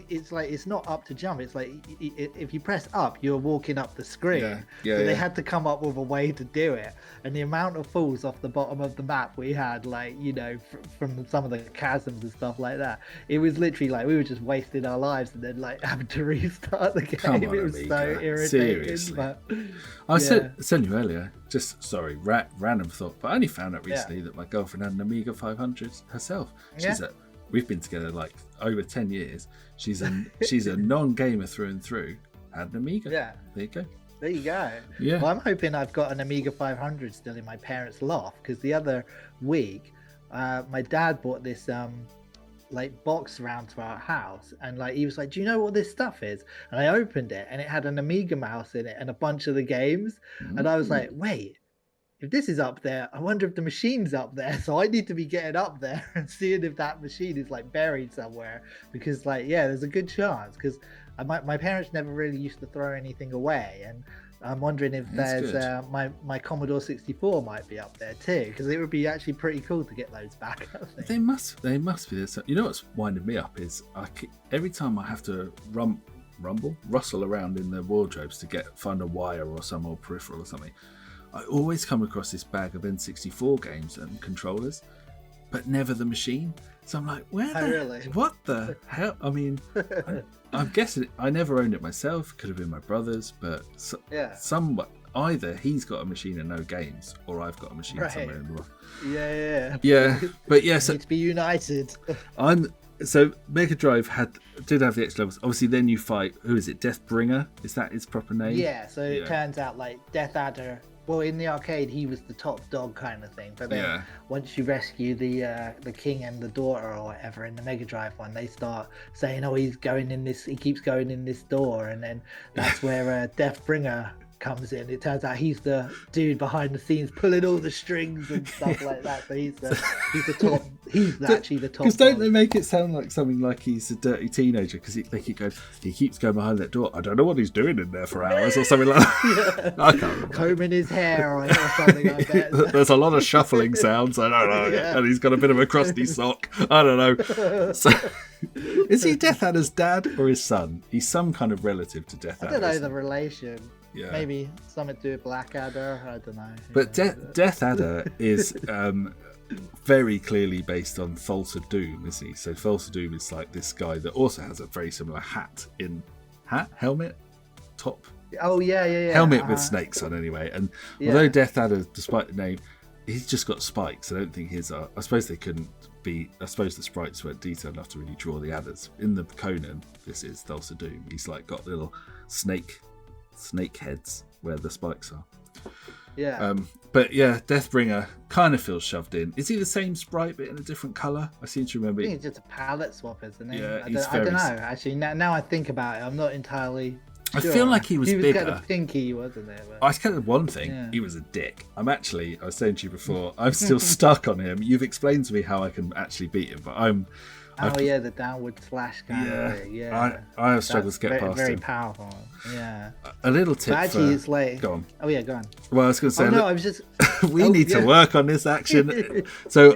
it's like it's not up to jump. It's like if you press up, you're walking up the screen. So they had to come up with a way to do it, and the amount of falls off the bottom of the map we had, like from some of the chasms and stuff like that. It was literally like we were just wasting our lives and then like having to restart the game. Come on, it was Amiga. so irritating. Seriously. But, I said you earlier, just sorry, random thought, but I only found out recently that my girlfriend had an Amiga 500 herself. We've been together like over 10 years. She's a non-gamer through and through. Had an Amiga. Yeah. There you go. There you go. Yeah. Well, I'm hoping I've got an Amiga 500 still in my parents' loft because the other week, my dad bought this like box round to our house, and like he was like, "Do you know what this stuff is?" And I opened it, and it had an Amiga mouse in it and a bunch of the games, and I was like, "Wait, if this is up there, I wonder if the machine's up there." So I need to be getting up there and seeing if that machine is like buried somewhere, because like there's a good chance because my parents never really used to throw anything away, and I'm wondering if there's my Commodore 64 might be up there too, because it would be actually pretty cool to get those back. I think. They must be there. You know what's winding me up is every time I have to rustle around in the wardrobes to find a wire or some old peripheral or something, I always come across this bag of N64 games and controllers, but never the machine. So I'm like, what the hell? I mean, I'm guessing I never owned it myself. Could have been my brother's, but either he's got a machine and no games, or I've got a machine somewhere in the world. Yeah. But yes, need to be united. So Mega Drive did have the extra levels. Obviously, then you fight. Who is it? Deathbringer? Is that its proper name? Yeah. So it turns out like Death Adder. Well, in the arcade, he was the top dog kind of thing. But then once you rescue the king and the daughter or whatever in the Mega Drive one, they start saying, "Oh, he keeps going in this door," and then that's where Deathbringer comes in. It turns out he's the dude behind the scenes pulling all the strings and stuff like that. So he's the top. He's actually the top. Because don't they make it sound like something like he's a dirty teenager? Because he keeps going behind that door. I don't know what he's doing in there for hours or something like that. I can't remember. Combing his hair or something. I bet. There's a lot of shuffling sounds. I don't know. And he's got a bit of a crusty sock. I don't know. So, is he Death Adder's dad or his son? He's some kind of relative to Death Adder. I don't know the relation. Yeah. Maybe something to do with Blackadder. I don't know. But Death Adder is very clearly based on Thulsa Doom, isn't he? So Thulsa Doom is like this guy that also has a very similar helmet, top. Oh yeah. Helmet with snakes on anyway. And although Death Adder, despite the name, he's just got spikes. I don't think his are. I suppose they couldn't be. I suppose the sprites weren't detailed enough to really draw the adders. In the Conan, this is Thulsa Doom. He's like got little snake heads where the spikes are. But Deathbringer kind of feels shoved in. Is he the same sprite but in a different colour? I seem to remember. I think it's just a palette swap, isn't it? Yeah, I don't know. Actually, now I think about it, I'm not entirely sure. I feel like he was bigger. He was kind of pinky, wasn't it? I kind of one thing. He was a dick. I was saying to you before, I'm still stuck on him. You've explained to me how I can actually beat him, but the downward slash kind of thing. Yeah. I have struggled to get past very him. Powerful. Yeah. A little tip. But actually, it's like. Go on. Oh yeah, go on. Well, I was going to say. I was just. we need to work on this action. So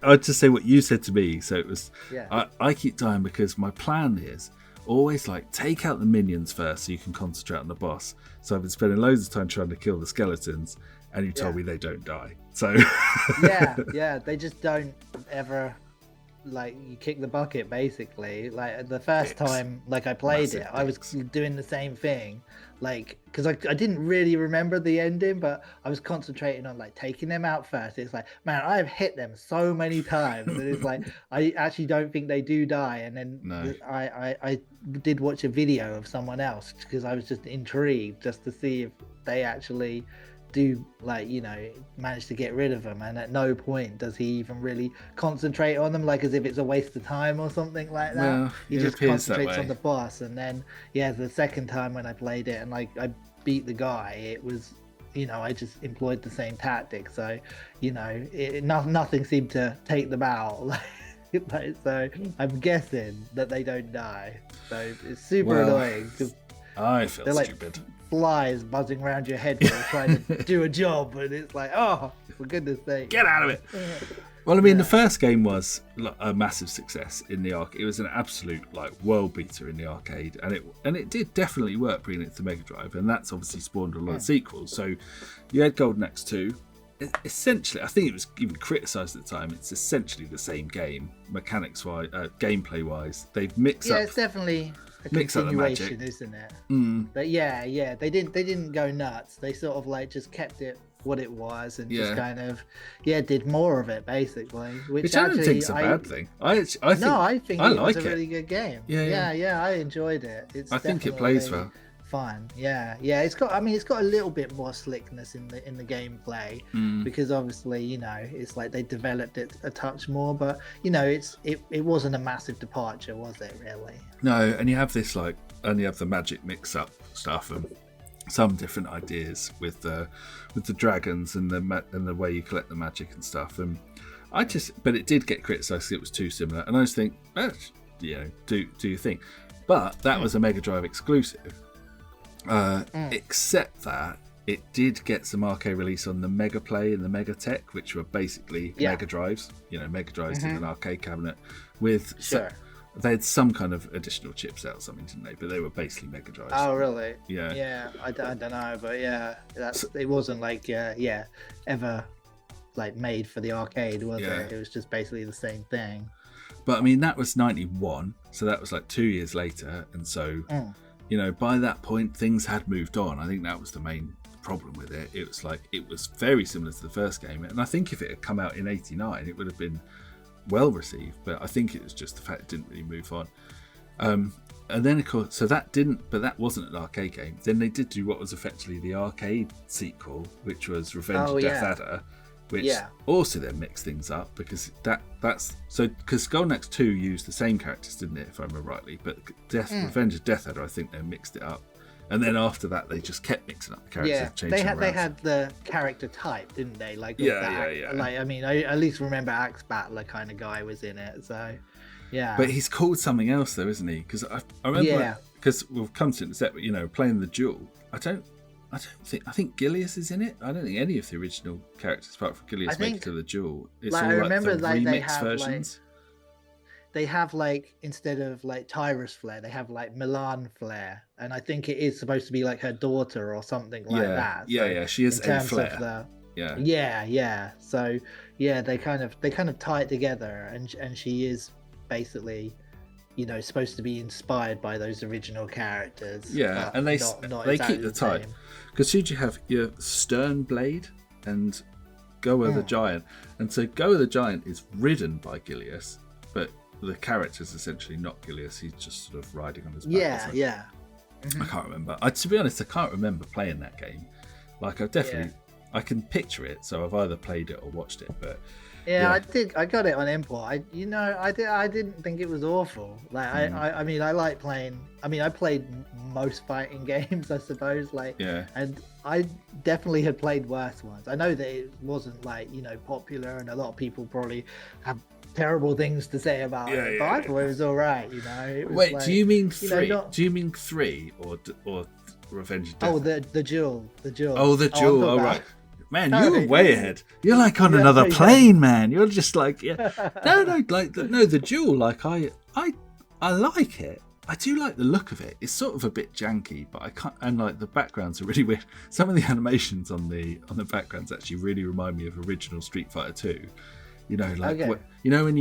I'll just say what you said to me. So it was. Yeah. I keep dying because my plan is always like take out the minions first so you can concentrate on the boss. So I've been spending loads of time trying to kill the skeletons, and you told me they don't die. So. They just don't ever. Like you kick the bucket basically. Like the first time like I played it, I was doing the same thing, like because I didn't really remember the ending, but I was concentrating on like taking them out first. It's like, man, I have hit them so many times and it's like I actually don't think they do die. And then I did watch a video of someone else because I was just intrigued just to see if they actually do manage to get rid of them, and at no point does he even really concentrate on them, like as if it's a waste of time or something like that. Well, he just concentrates on the boss. And then the second time when I played it and like I beat the guy, it was I just employed the same tactic, so nothing seemed to take them out. So I'm guessing that they don't die, so it's super annoying because I feel stupid. Flies buzzing around your head while you're trying to do a job, and it's like, oh, for goodness sake, get out of it. Well, I mean, Yeah. the first game was a massive success in the arcade. It was an absolute like world beater in the arcade, and it did definitely work bringing it to Mega Drive, and that's obviously spawned a lot of sequels. So you had Golden Axe 2. Essentially, I think it was even criticised at the time. It's essentially the same game, mechanics-wise, gameplay-wise. They've mixed up. Yeah, it's definitely a mix up the continuation, magic. isn't it? Mm, But yeah, they didn't go nuts. They sort of like just kept it what it was and just Yeah. kind of did more of it basically. which I don't actually, think is a bad thing. I think I think I it like was a it. really good game. Yeah. Yeah, I enjoyed it. It's I think it plays definitely well. fun. Yeah. It's got a little bit more slickness in the gameplay Mm. because obviously, it's like they developed it a touch more, but it wasn't a massive departure, was it really? No, and you have this and you have the magic mix-up stuff and some different ideas with the dragons and the way you collect the magic and stuff. And but it did get criticised because it was too similar. And I just think, do your thing. But that was a Mega Drive exclusive. Except that it did get some arcade release on the Mega Play and the Mega Tech, which were basically Mega Drives. Mega Drives in an arcade cabinet with. Sure. They had some kind of additional chips out or something, didn't they? But they were basically Mega Drives. Oh, really? Yeah. Yeah, I don't know, but it wasn't like ever like made for the arcade, was it? It was just basically the same thing. But I mean, that was 91, so that was like 2 years later, and so by that point things had moved on. I think that was the main problem with it. It was very similar to the first game, and I think if it had come out in 89, it would have been well received, but I think it was just the fact it didn't really move on. And then of course, so that wasn't an arcade game. Then they did do what was effectively the arcade sequel, which was Revenge of Death Adder, which also then mixed things up because because Golden Axe 2 used the same characters, didn't it, if I remember rightly, but Revenge of Death Adder, I think they mixed it up. And then after that, they just kept mixing up the characters. Yeah, changing them they around. had the character type, didn't they? Like Yeah. Like I mean, I at least remember Axe Battler kind of guy was in it. So yeah. But he's called something else though, isn't he? Because I remember because we'll come to it in a sec. But playing the duel, I think Gilius is in it. I don't think any of the original characters apart from Gilius make it to the duel. It's like, all I remember the like they remix have versions. they have like instead of like Tyrus Flare, they have like Milan Flare, and I think it is supposed to be like her daughter or something like that. So she is a Flare. So they kind of tie it together, and she is basically supposed to be inspired by those original characters. Yeah, and they not keep exactly the type because you have your Stern Blade and Goa the Giant, and so Goa the Giant is ridden by Gilius, but the character's essentially not Gilius. He's just sort of riding on his back. I can't remember. To be honest, I can't remember playing that game. Like I can picture it, so I've either played it or watched it. But I got it on import. I didn't think it was awful. Like I mean, I like playing. I mean, I played most fighting games, I suppose. And I definitely had played worse ones. I know that it wasn't popular, and a lot of people probably have terrible things to say about it. But I thought it was all right. It was wait, do you mean 3? not... Do you mean 3 or Revenge of Death? Oh, the duel. Oh, the duel. Oh, right. Man, you were way ahead. You're like on another plane, man. You're just like, no, the duel. Like I like it. I do like the look of it. It's sort of a bit janky, but I can't. And like the backgrounds are really weird. Some of the animations on the backgrounds actually really remind me of original Street Fighter 2. When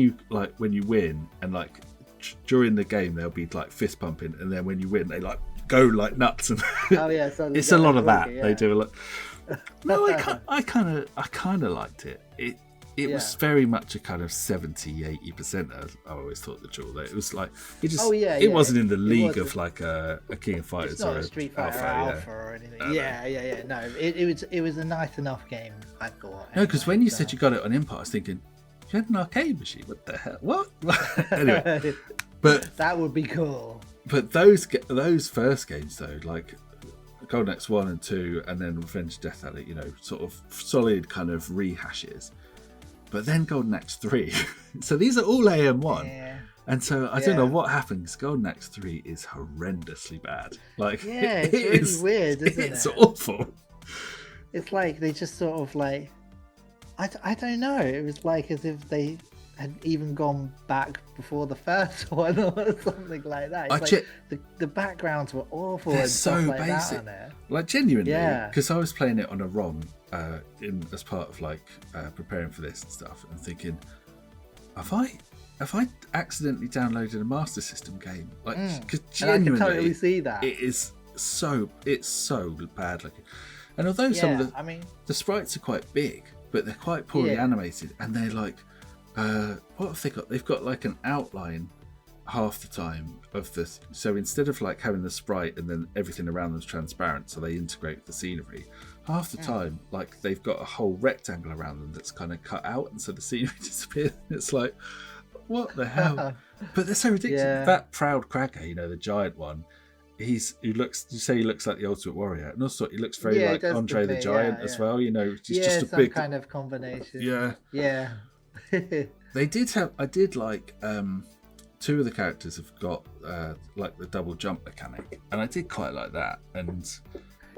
you win and like during the game there'll be like fist pumping, and then when you win they like go like nuts and so it's a lot of that. They do a lot. No, I kind of liked it. It was very much a kind of 70-80%. I always thought the duel. It was like it just. It wasn't in the league of like a King of Fighters or a Street Fighter Alpha or anything. No, it was a nice enough game, I thought. No, because when you said you got it on import, I was thinking you had an arcade machine. What the hell? What? Anyway, but that would be cool. But those first games though, like Golden Axe 1 and 2, and then Revenge of Death Adder, sort of solid kind of rehashes. But then Golden Axe 3, so these are all AM1, and so I don't know what happens. Golden Axe 3 is horrendously bad. Like, it's really weird, isn't it? It's awful. It's like they just sort of like I don't know. It was like as if they had even gone back before the first one or something like that. It's like the backgrounds were awful and so stuff like basic. that on it. Like genuinely, Yeah. because I was playing it on a ROM as part of like preparing for this and stuff, and thinking, have I accidentally downloaded a Master System game? Like, because genuinely, and I can totally see that. it's so bad looking. And although some of the sprites are quite big, but they're quite poorly animated, and they're like, what have they got? They've got like an outline half the time of this. So instead of like having the sprite and then everything around them's transparent, so they integrate with the scenery, half the time, like they've got a whole rectangle around them that's kind of cut out, and so the scenery disappears. It's like, what the hell? But they're so ridiculous. Yeah. That proud cracker, the giant one. He looks like the Ultimate Warrior, and also he looks very like Andre the Giant as well. He's just a some big kind of combination. Yeah. They did have. I did like. Two of the characters have got like the double jump mechanic, and I did quite like that. And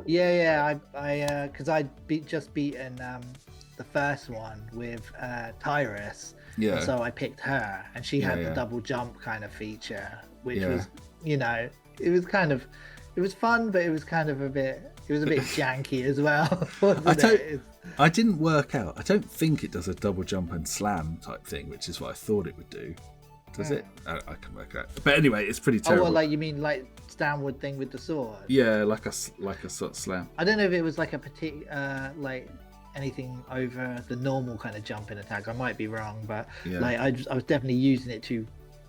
I because I'd just beaten the first one with Tyrus. Yeah. And so I picked her, and she had the double jump kind of feature, which was, it was kind of, it was fun, but it was kind of a bit janky as well. I didn't work out. I don't think it does a double jump and slam type thing, which is what I thought it would do. Does it? I can work it out. But anyway, it's pretty terrible. Oh, well, like you mean like downward thing with the sword? Yeah, like a sort of slam. I don't know if it was like a particular like anything over the normal kind of jumping attack. I might be wrong, but like I was definitely using it to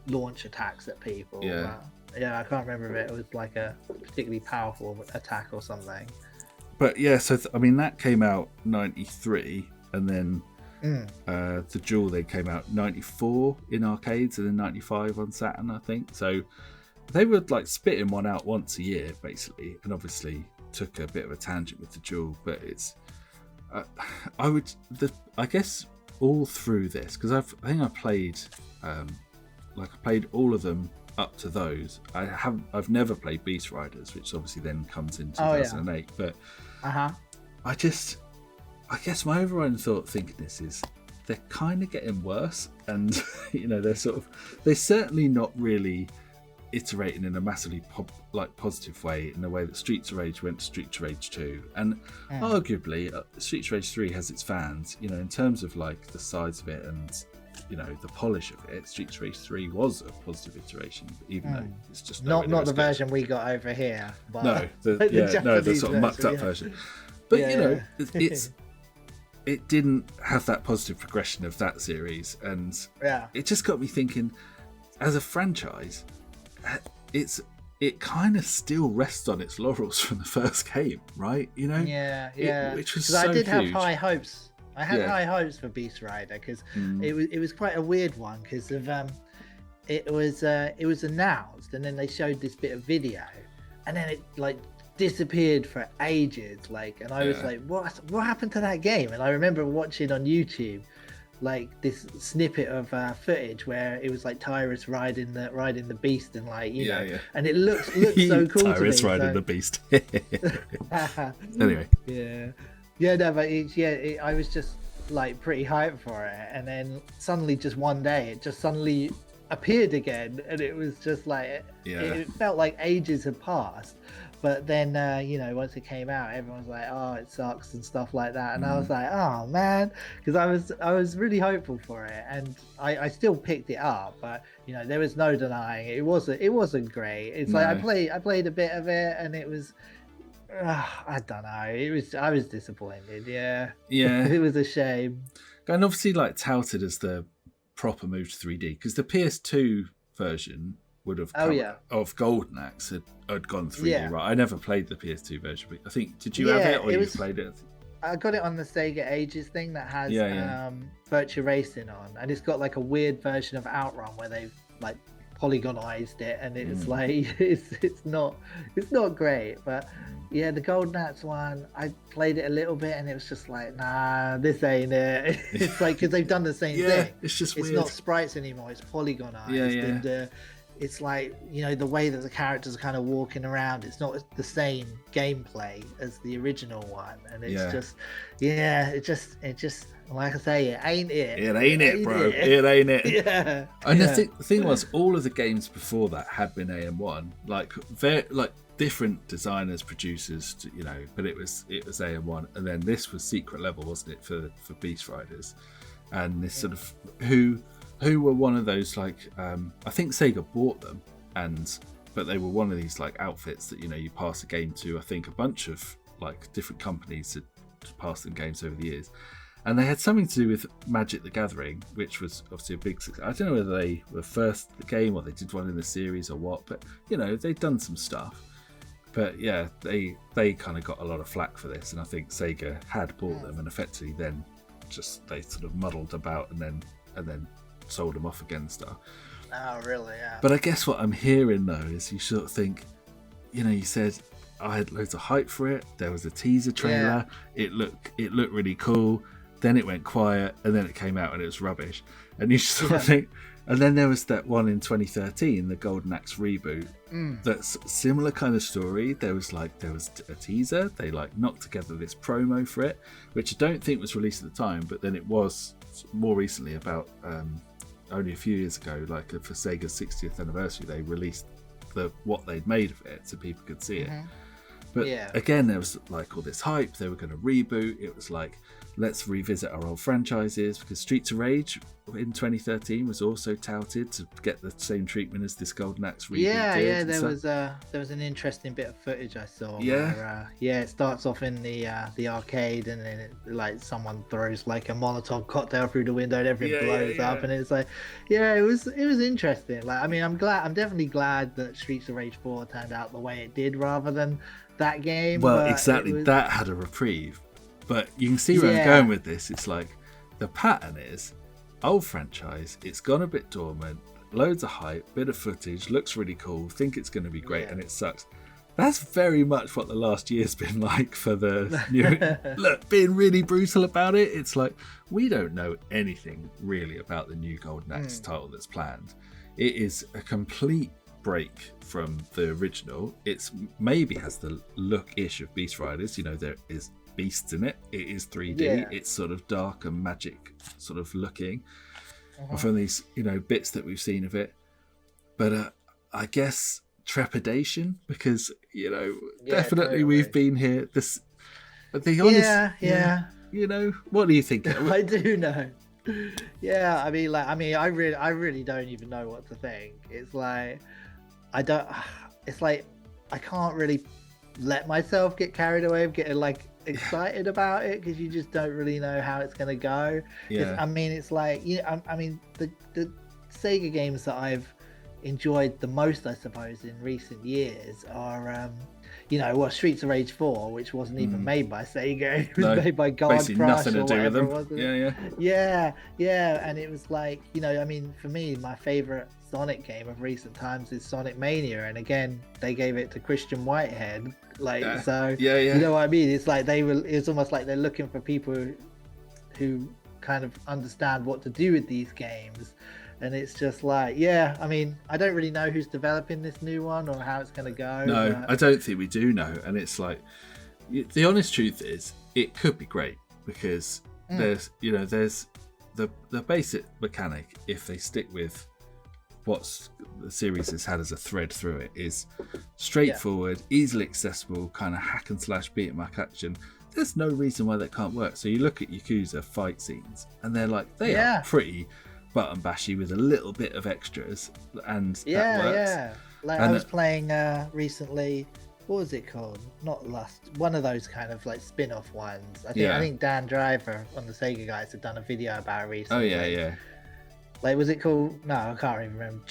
launch attacks at people. Yeah. I can't remember if it was like a particularly powerful attack or something. But yeah, so that came out 93, and then the Duel they came out 94 in arcades, and then 95 on Saturn, I think. So they were like spitting one out once a year basically, and obviously took a bit of a tangent with the Duel, but it's I guess all through this, because I think I played all of them up to those. I've never played Beast Riders, which obviously then comes in 2008. But I guess my overriding thinking this is they're kind of getting worse, and they're certainly not really iterating in a massively positive way, in the way that Streets of Rage went to Streets of Rage 2, and arguably Streets of Rage 3 has its fans, in terms of like the size of it and the polish of it. Streets of Rage 3 was a positive iteration, even though it's just not the version we got over here, but the sort of mucked up version. But it didn't have that positive progression of that series, and it just got me thinking, as a franchise, it kind of still rests on its laurels from the first game, right? Which was so I did huge. have high hopes. I had high hopes for Beast Rider because it was quite a weird one, because of it was announced, and then they showed this bit of video, and then it like disappeared for ages, and I was like, what happened to that game? And I remember watching on YouTube like this snippet of footage where it was like Tyrus riding the beast, and and it looked so cool. Tyrus to me, riding the beast. Anyway. I was just like pretty hyped for it, and then suddenly just one day it just suddenly appeared again, and it was just like it felt like ages had passed. But then, once it came out, everyone was like, "Oh, it sucks" and stuff like that. And I was like, "Oh man," because I was really hopeful for it, and I still picked it up. But there was no denying it wasn't great. It's like I played a bit of it, and it was, I don't know. I was disappointed. Yeah. It was a shame. And obviously, like touted as the proper move to 3D, because the PS2 version would have of Golden Axe had gone 3D, right? I never played the PS2 version, but I think, did you have it, or you played it? I got it on the SEGA Ages thing that has Virtua Racing on, and it's got like a weird version of Outrun where they've like polygonized it, and it's like it's not great. But the Golden Axe one, I played it a little bit, and it was just like, nah, this ain't it. It's like, because they've done the same thing. It's just weird. It's not sprites anymore, it's polygonized. And it's like, you know, the way that the characters are kind of walking around, it's not the same gameplay as the original one, and it's just it just like I say, it ain't it. It ain't it, bro. It ain't it. Yeah. And the thing was, all of the games before that had been AM1, like different designers, producers, you know, but it was AM1, and then this was secret level, wasn't it, for Beast Riders, and this sort of who were one of those, like, I think Sega bought them, but they were one of these like outfits that, you know, you pass a game to. I think a bunch of like different companies had passed them games over the years, and they had something to do with Magic the Gathering, which was obviously a big success. I don't know whether they were first the game or they did one in the series or what, but you know, they'd done some stuff. But yeah, they kind of got a lot of flack for this, and I think Sega had bought them, and effectively then just they sort of muddled about and then sold them off again and stuff. Oh, really? Yeah. But I guess what I'm hearing though is you sort of think, you know, you said I had loads of hype for it. There was a teaser trailer. Yeah. It looked really cool. Then it went quiet, and then it came out and it was rubbish. And you sort of think. And then there was that one in 2013, the Golden Axe reboot. That's a similar kind of story. There was a teaser. They like knocked together this promo for it, which I don't think was released at the time, but then it was more recently, about only a few years ago, like for Sega's 60th anniversary, they released what they'd made of it so people could see it. But again, there was like all this hype. They were going to reboot. It was like, let's revisit our old franchises, because Streets of Rage in 2013 was also touted to get the same treatment as this Golden Axe reboot did. There was an interesting bit of footage I saw. Where, it starts off in the arcade, and then like someone throws like a Molotov cocktail through the window and everything blows up, and it's like, it was interesting. Like, I mean, I'm definitely glad that Streets of Rage 4 turned out the way it did rather than that game. Well, exactly, that had a reprieve. But you can see where I'm going with this. It's like the pattern is old franchise, it's gone a bit dormant, loads of hype, bit of footage, looks really cool, think it's going to be great, and it sucks. That's very much what the last year's been like for the new. Look, being really brutal about it, it's like we don't know anything really about the new Golden Axe title that's planned. It is a complete break from the original. It's maybe has the look-ish of Beast Riders. You know, there is beasts in it. It is 3D. It's sort of dark and magic sort of looking from these, you know, bits that we've seen of it. But I guess trepidation, because, you know, definitely we've been here. But the honest, you know, what do you think? I do know. I mean, I really don't even know what to think. It's like I can't really let myself get carried away of getting like excited about it, because you just don't really know how it's going to go. I mean, it's like, you know, I mean, the Sega games that I've enjoyed the most, I suppose, in recent years are you know, well, Streets of Rage 4, which wasn't even made by Sega. It was made by Guard basically Crush nothing or to do with whatever them. it was. Yeah, and it was like, you know, I mean, for me, my favorite Sonic game of recent times is Sonic Mania, and again, they gave it to Christian Whitehead, like, you know what I mean? It's like it's almost like they're looking for people who kind of understand what to do with these games. And it's just like, I mean, I don't really know who's developing this new one or how it's going to go. No, but... I don't think we do know. And it's like, the honest truth is, it could be great, because there's the basic mechanic, if they stick with what the series has had as a thread through it, is straightforward, easily accessible, kind of hack and slash beat 'em up action. There's no reason why that can't work. So you look at Yakuza fight scenes, and they're like, they are pretty button bashy with a little bit of extras, and that works. Like, I was playing recently, what was it called? Not Lust, one of those kind of like spin-off ones. I think Dan Driver on the Sega guys had done a video about it recently. Like, was it called? No, I can't even remember.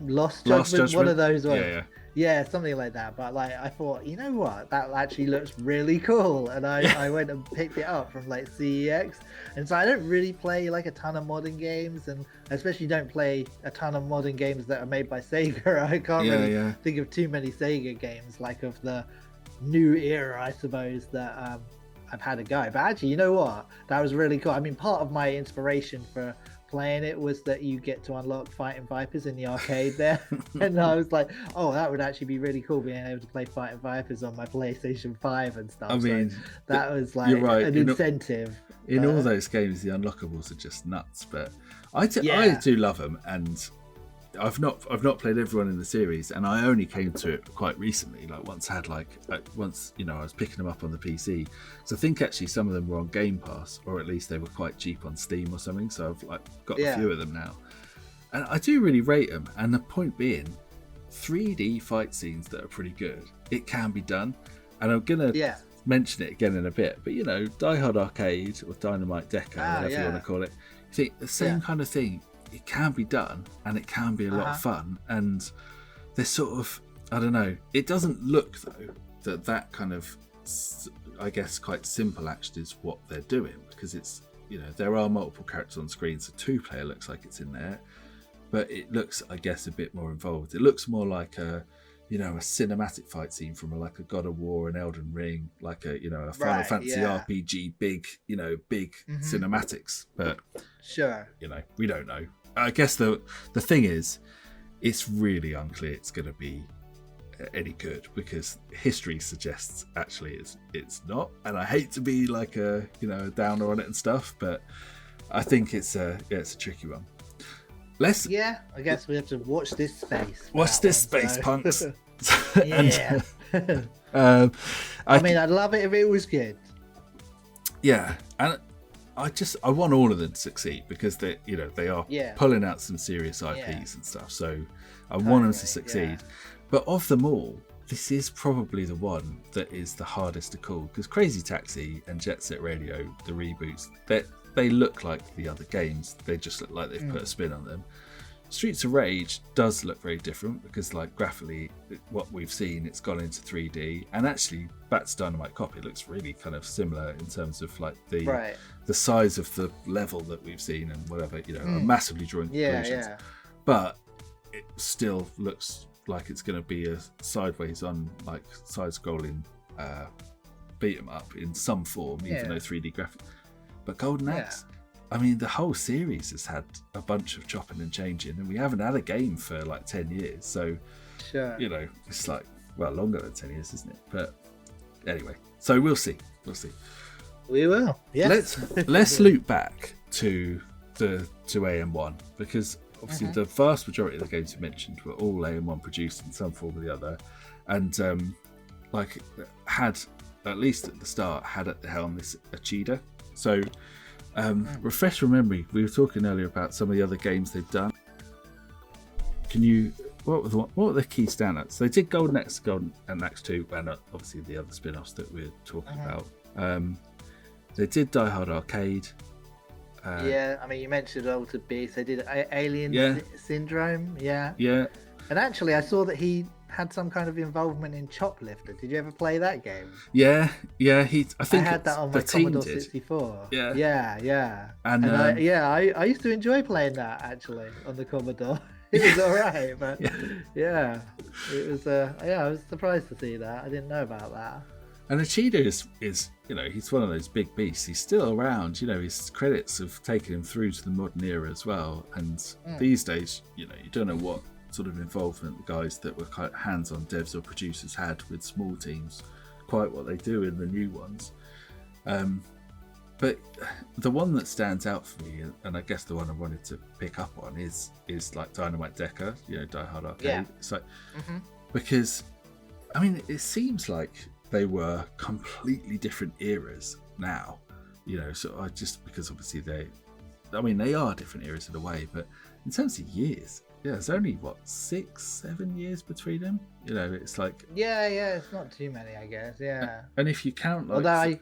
Lost Judgment, one of those ones. Yeah, something like that. But like, I thought, you know what, that actually looks really cool, and I went and picked it up from like CEX. And so I don't really play like a ton of modern games, and I especially don't play a ton of modern games that are made by Sega. I can't really think of too many Sega games like of the new era, I suppose, that I've had a go. But actually, you know what, that was really cool. I mean, part of my inspiration for playing it was that you get to unlock Fighting Vipers in the arcade there. And I was like, oh, that would actually be really cool being able to play Fighting Vipers on my PlayStation 5 and stuff. I mean, so that was like you're right. an incentive. In all those games, the unlockables are just nuts. But I do love them, and I've not played everyone in the series, and I only came to it quite recently. Like once I was picking them up on the PC. So I think actually some of them were on Game Pass, or at least they were quite cheap on Steam or something. So I've got a few of them now, and I do really rate them. And the point being, 3D fight scenes that are pretty good. It can be done, and I'm gonna mention it again in a bit. But Die Hard Arcade or Dynamite Decker, whatever you want to call it, you think the same kind of thing. It can be done, and it can be a lot of fun. And they're sort of, I don't know. It doesn't look though that kind of, I guess, quite simple action is what they're doing, because it's there are multiple characters on screen, so 2-player looks like it's in there, but it looks, I guess, a bit more involved. It looks more like a cinematic fight scene from a God of War, an Elden Ring, like a Final Fantasy RPG, big cinematics. But we don't know. I guess the thing is, it's really unclear it's going to be any good, because history suggests actually it's not. And I hate to be like a downer on it and stuff, but I think it's a tricky one. I guess we have to watch this space. Watch this space, punks. Yeah. I mean, I'd love it if it was good. Yeah, and I want all of them to succeed, because they are pulling out some serious IPs and stuff. So I want them to succeed. Yeah. But of them all, this is probably the one that is the hardest to call, because Crazy Taxi and Jet Set Radio, the reboots, they look like the other games. They just look like they've put a spin on them. Streets of Rage does look very different, because graphically, what we've seen, it's gone into 3D, and actually back to Dynamite Cop, it looks really kind of similar in terms of the size of the level that we've seen and whatever, massively drawing conclusions. But it still looks like it's going to be a sideways on side-scrolling beat 'em up in some form, even though 3D graphics. But Golden Axe, I mean, the whole series has had a bunch of chopping and changing, and we haven't had a game for 10 years. So, it's longer than 10 years, isn't it? But anyway, so we'll see. We will. Yes. Let's loop back to AM1, because obviously the vast majority of the games you mentioned were all AM1 produced in some form or the other, and had, at least at the start, had at the helm this Achida. So refresh your memory. We were talking earlier about some of the other games they've done. What were the key standouts? They did Golden Axe and Axe 2, and obviously the other spin-offs that we're talking about. They did Die Hard Arcade. I mean, you mentioned Altered Beast. They did Alien Syndrome. Yeah. And actually, I saw that he had some kind of involvement in Choplifter. Did you ever play that game? Yeah. I think I had that on my Commodore 64. Yeah. And I used to enjoy playing that actually on the Commodore. It was alright, but it was. I was surprised to see that. I didn't know about that. And Achida is he's one of those big beasts. He's still around. His credits have taken him through to the modern era as well. And these days, you don't know what sort of involvement the guys that were kind of hands-on devs or producers had with small teams, quite what they do in the new ones. But the one that stands out for me, and I guess the one I wanted to pick up on, is like Dynamite Decker, Die Hard Arcade. Yeah. It's like, because, I mean, it seems like they were completely different eras now, so because obviously they are different eras in a way, but in terms of years, there's only 6-7 years between them. It's like it's not too many, I guess. And if you count, no, sorry,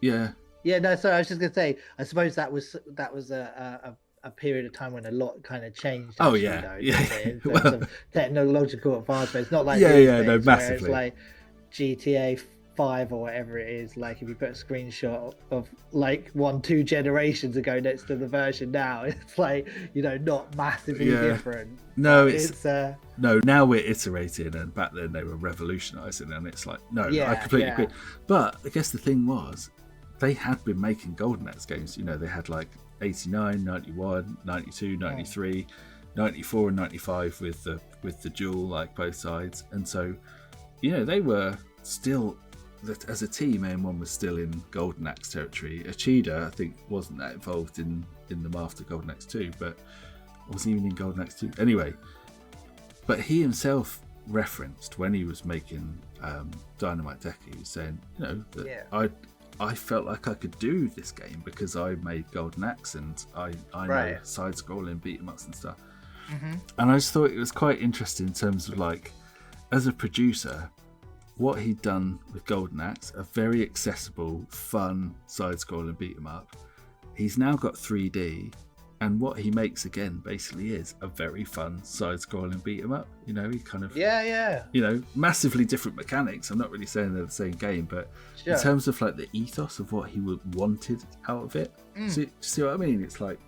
I was just gonna say, I suppose that was a period of time when a lot kind of changed. Actually, in terms of technological advancement. It's not like massively. It's like GTA 5 or whatever it is. Like if you put a screenshot of 1-2 generations ago next to the version now, it's not massively different. No, now we're iterating, and back then they were revolutionising, and it's like I completely agree. But I guess the thing was, they had been making Golden Axe games. They had 89, 91, 92, 93, 94 and 95 with the dual, like both sides. And so, you know, they were still, as a team, AM1 was still in Golden Axe territory. Achida, I think, wasn't that involved in them after Golden Axe 2, but wasn't even in Golden Axe 2. Anyway, but he himself referenced when he was making Dynamite Decker, he was saying, you know, that I felt like I could do this game because I made Golden Axe and I know side-scrolling beat-em-ups and stuff. And I just thought it was quite interesting in terms of, like, as a producer, what he'd done with Golden Axe, a very accessible, fun side-scrolling beat-em-up. He's now got 3D, and what he makes again basically is a very fun side-scrolling beat-em-up. You know, he kind of you know, massively different mechanics. I'm not really saying they're the same game, but in terms of like the ethos of what he wanted out of it, see what I mean? It's like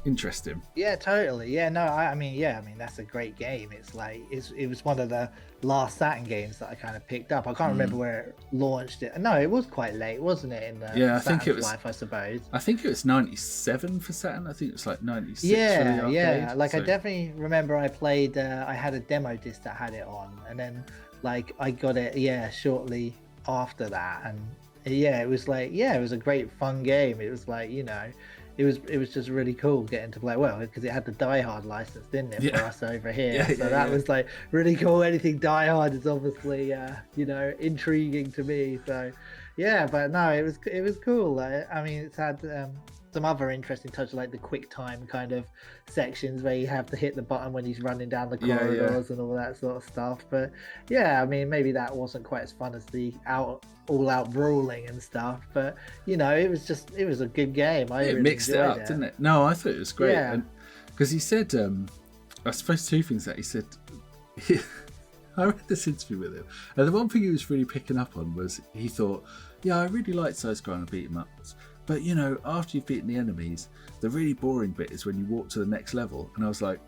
interesting. Yeah, totally. Yeah, no, I mean, that's a great game. It's like it was one of the last Saturn games that I kind of picked up. I can't remember where it launched it. No, it was quite late, wasn't it? In the I think it was life, I suppose. I think it was 97 for Saturn. I think it was like 96 for the arcade. Yeah. Like I definitely remember I played. I had a demo disc that had it on, and then like I got it. Shortly after that, and it was like it was a great fun game. It was like, you know. It was just really cool getting to play, well, because it had the Die Hard license, didn't it, for us over here? So that was like really cool. Anything Die Hard is obviously, you know, intriguing to me. So, yeah, but no, it was cool. I mean, it's had some other interesting touches, like the quick time kind of sections where you have to hit the button when he's running down the corridors and all that sort of stuff. But yeah, I mean, maybe that wasn't quite as fun as the all-out brawling and stuff, but you know, it was a good game. It mixed it up, didn't it? No, I thought it was great. Because he said, I suppose two things that he said. I read this interview with him, and the one thing he was really picking up on was he thought, I really like side-scrolling beat-em-ups, but you know, after you've beaten the enemies, the really boring bit is when you walk to the next level. And I was like,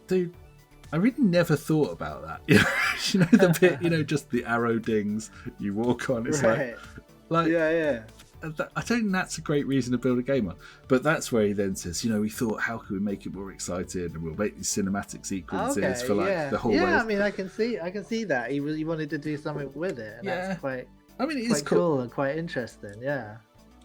dude, I really never thought about that. You know, the bit, you know, just the arrow dings you walk on. It's like I don't think that's a great reason to build a game on. But that's where he then says, you know, we thought, how can we make it more exciting, and we'll make these cinematic sequences for like the whole way. I mean, I can see that he wanted to do something with it. And that's quite. I mean, it's quite cool and quite interesting. Yeah.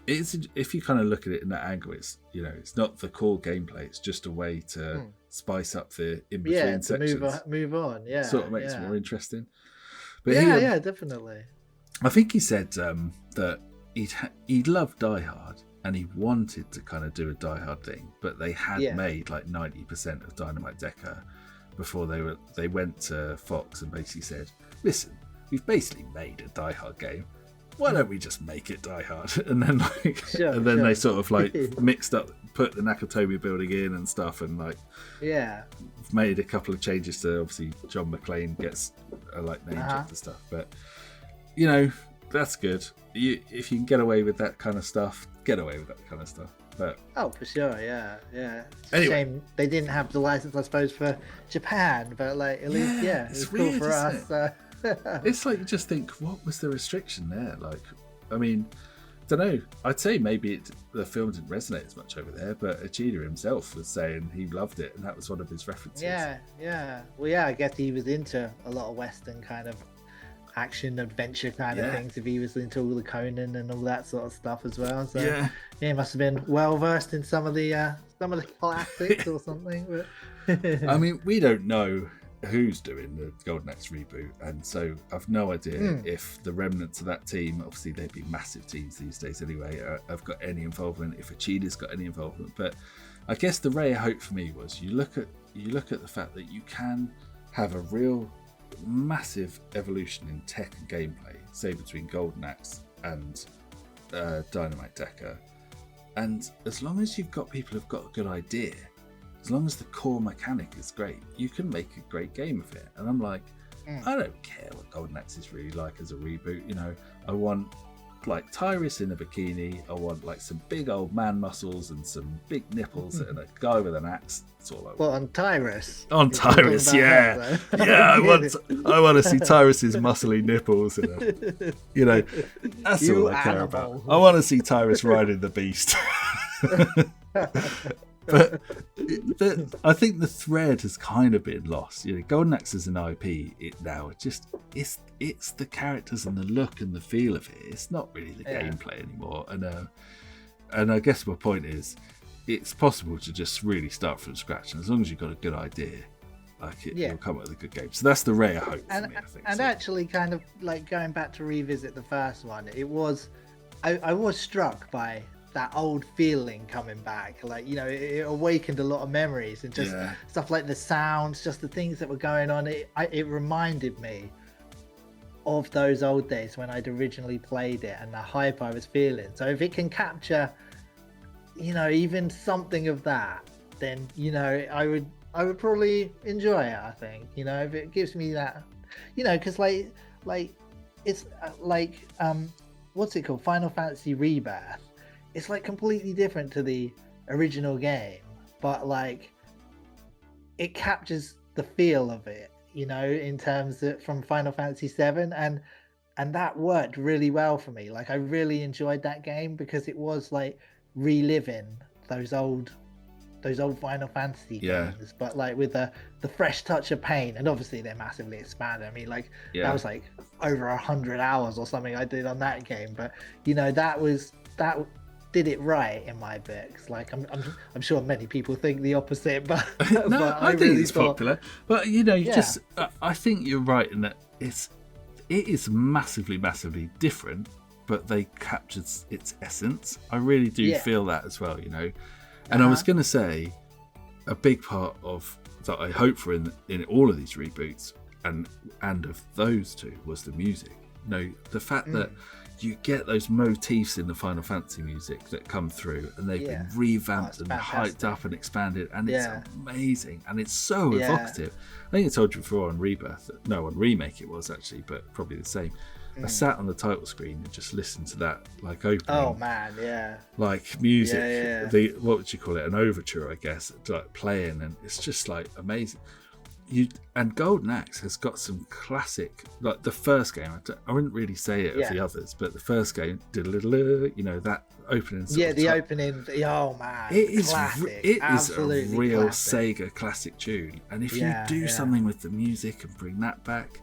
It's, if you kind of look at it in that angle, it's, you know, it's not the core gameplay. It's just a way to spice up the in between sections. Move on. Yeah, sort of makes it more interesting. But definitely. I think he said that he loved Die Hard and he wanted to kind of do a Die Hard thing, but they had made like 90% of Dynamite Decker before they went to Fox and basically said, listen, we've basically made a Die Hard game. Why don't we just make it Die Hard? And then they sort of like mixed up, put the Nakatomi building in and stuff, and like made a couple of changes to, obviously John McClane gets a like name check and stuff. But you know, that's good. If you can get away with that kind of stuff, get away with that kind of stuff. But for sure, yeah. It's a shame they didn't have the license, I suppose, for Japan, but like at least it's cool for us. It's like you just think, what was the restriction there? Like, I mean, I don't know. I'd say maybe the film didn't resonate as much over there, but Achida himself was saying he loved it, and that was one of his references. Yeah. Well, I guess he was into a lot of Western kind of action adventure kind of things. If he was into all the Conan and all that sort of stuff as well, so he must have been well versed in some of the classics or something. But I mean, we don't know who's doing the Golden Axe reboot, and so I've no idea if the remnants of that team, obviously they'd be massive teams these days anyway, have got any involvement, if Achida's got any involvement. But I guess the ray of hope for me was you look at the fact that you can have a real massive evolution in tech and gameplay, say between Golden Axe and Dynamite Decker, and as long as you've got people who've got a good idea, as long as the core mechanic is great, you can make a great game of it. And I'm like, I don't care what Golden Axe is really like as a reboot. You know, I want like Tyrus in a bikini. I want like some big old man muscles and some big nipples and a guy with an axe. That's all I want. Well, on Tyrus. On Tyrus, yeah. Yeah, I want to see Tyrus's muscly nipples. And that's You all I care animal. about. I want to see Tyrus riding the beast. But I think the thread has kind of been lost. Golden Axe as an IP, it's the characters and the look and the feel of it. It's not really the gameplay anymore. And I guess my point is, it's possible to just really start from scratch, and as long as you've got a good idea, you'll come up with a good game. So that's the rare hope for me, I think. And actually, kind of like going back to revisit the first one, I was struck by that old feeling coming back. Like, it awakened a lot of memories, and just stuff like the sounds, just the things that were going on. It reminded me of those old days when I'd originally played it and the hype I was feeling. So if it can capture, even something of that, then, I would probably enjoy it, I think. If it gives me that, because like it's like, what's it called? Final Fantasy Rebirth. It's like completely different to the original game, but like it captures the feel of it, in terms of from Final Fantasy VII, and that worked really well for me. Like, I really enjoyed that game because it was like reliving those old Final Fantasy games, but like with the fresh touch of paint, and obviously they're massively expanded. I mean, like that was like over 100 hours or something I did on that game, but that did it right in my books. Like I'm sure many people think the opposite, but no, but I think really it's popular. But just I think you're right in that it is massively different, but they captured its essence. I really do feel that as well, And I was going to say, a big part of that I hope for in all of these reboots and of those two was the music. The fact that you get those motifs in the Final Fantasy music that come through, and they've been revamped and hyped up and expanded, and it's amazing, and it's so evocative. I think I told you before on Remake it was actually, but probably the same. I sat on the title screen and just listened to that like opening. Oh man, yeah. Like music, what would you call it? An overture, I guess, like playing, and it's just like amazing. And Golden Axe has got some classic, like the first game. I wouldn't really say it of the others, but the first game, that opening. Opening. Oh man, it is classic. It is a Absolutely real classic. SEGA classic tune. And if you do something with the music and bring that back,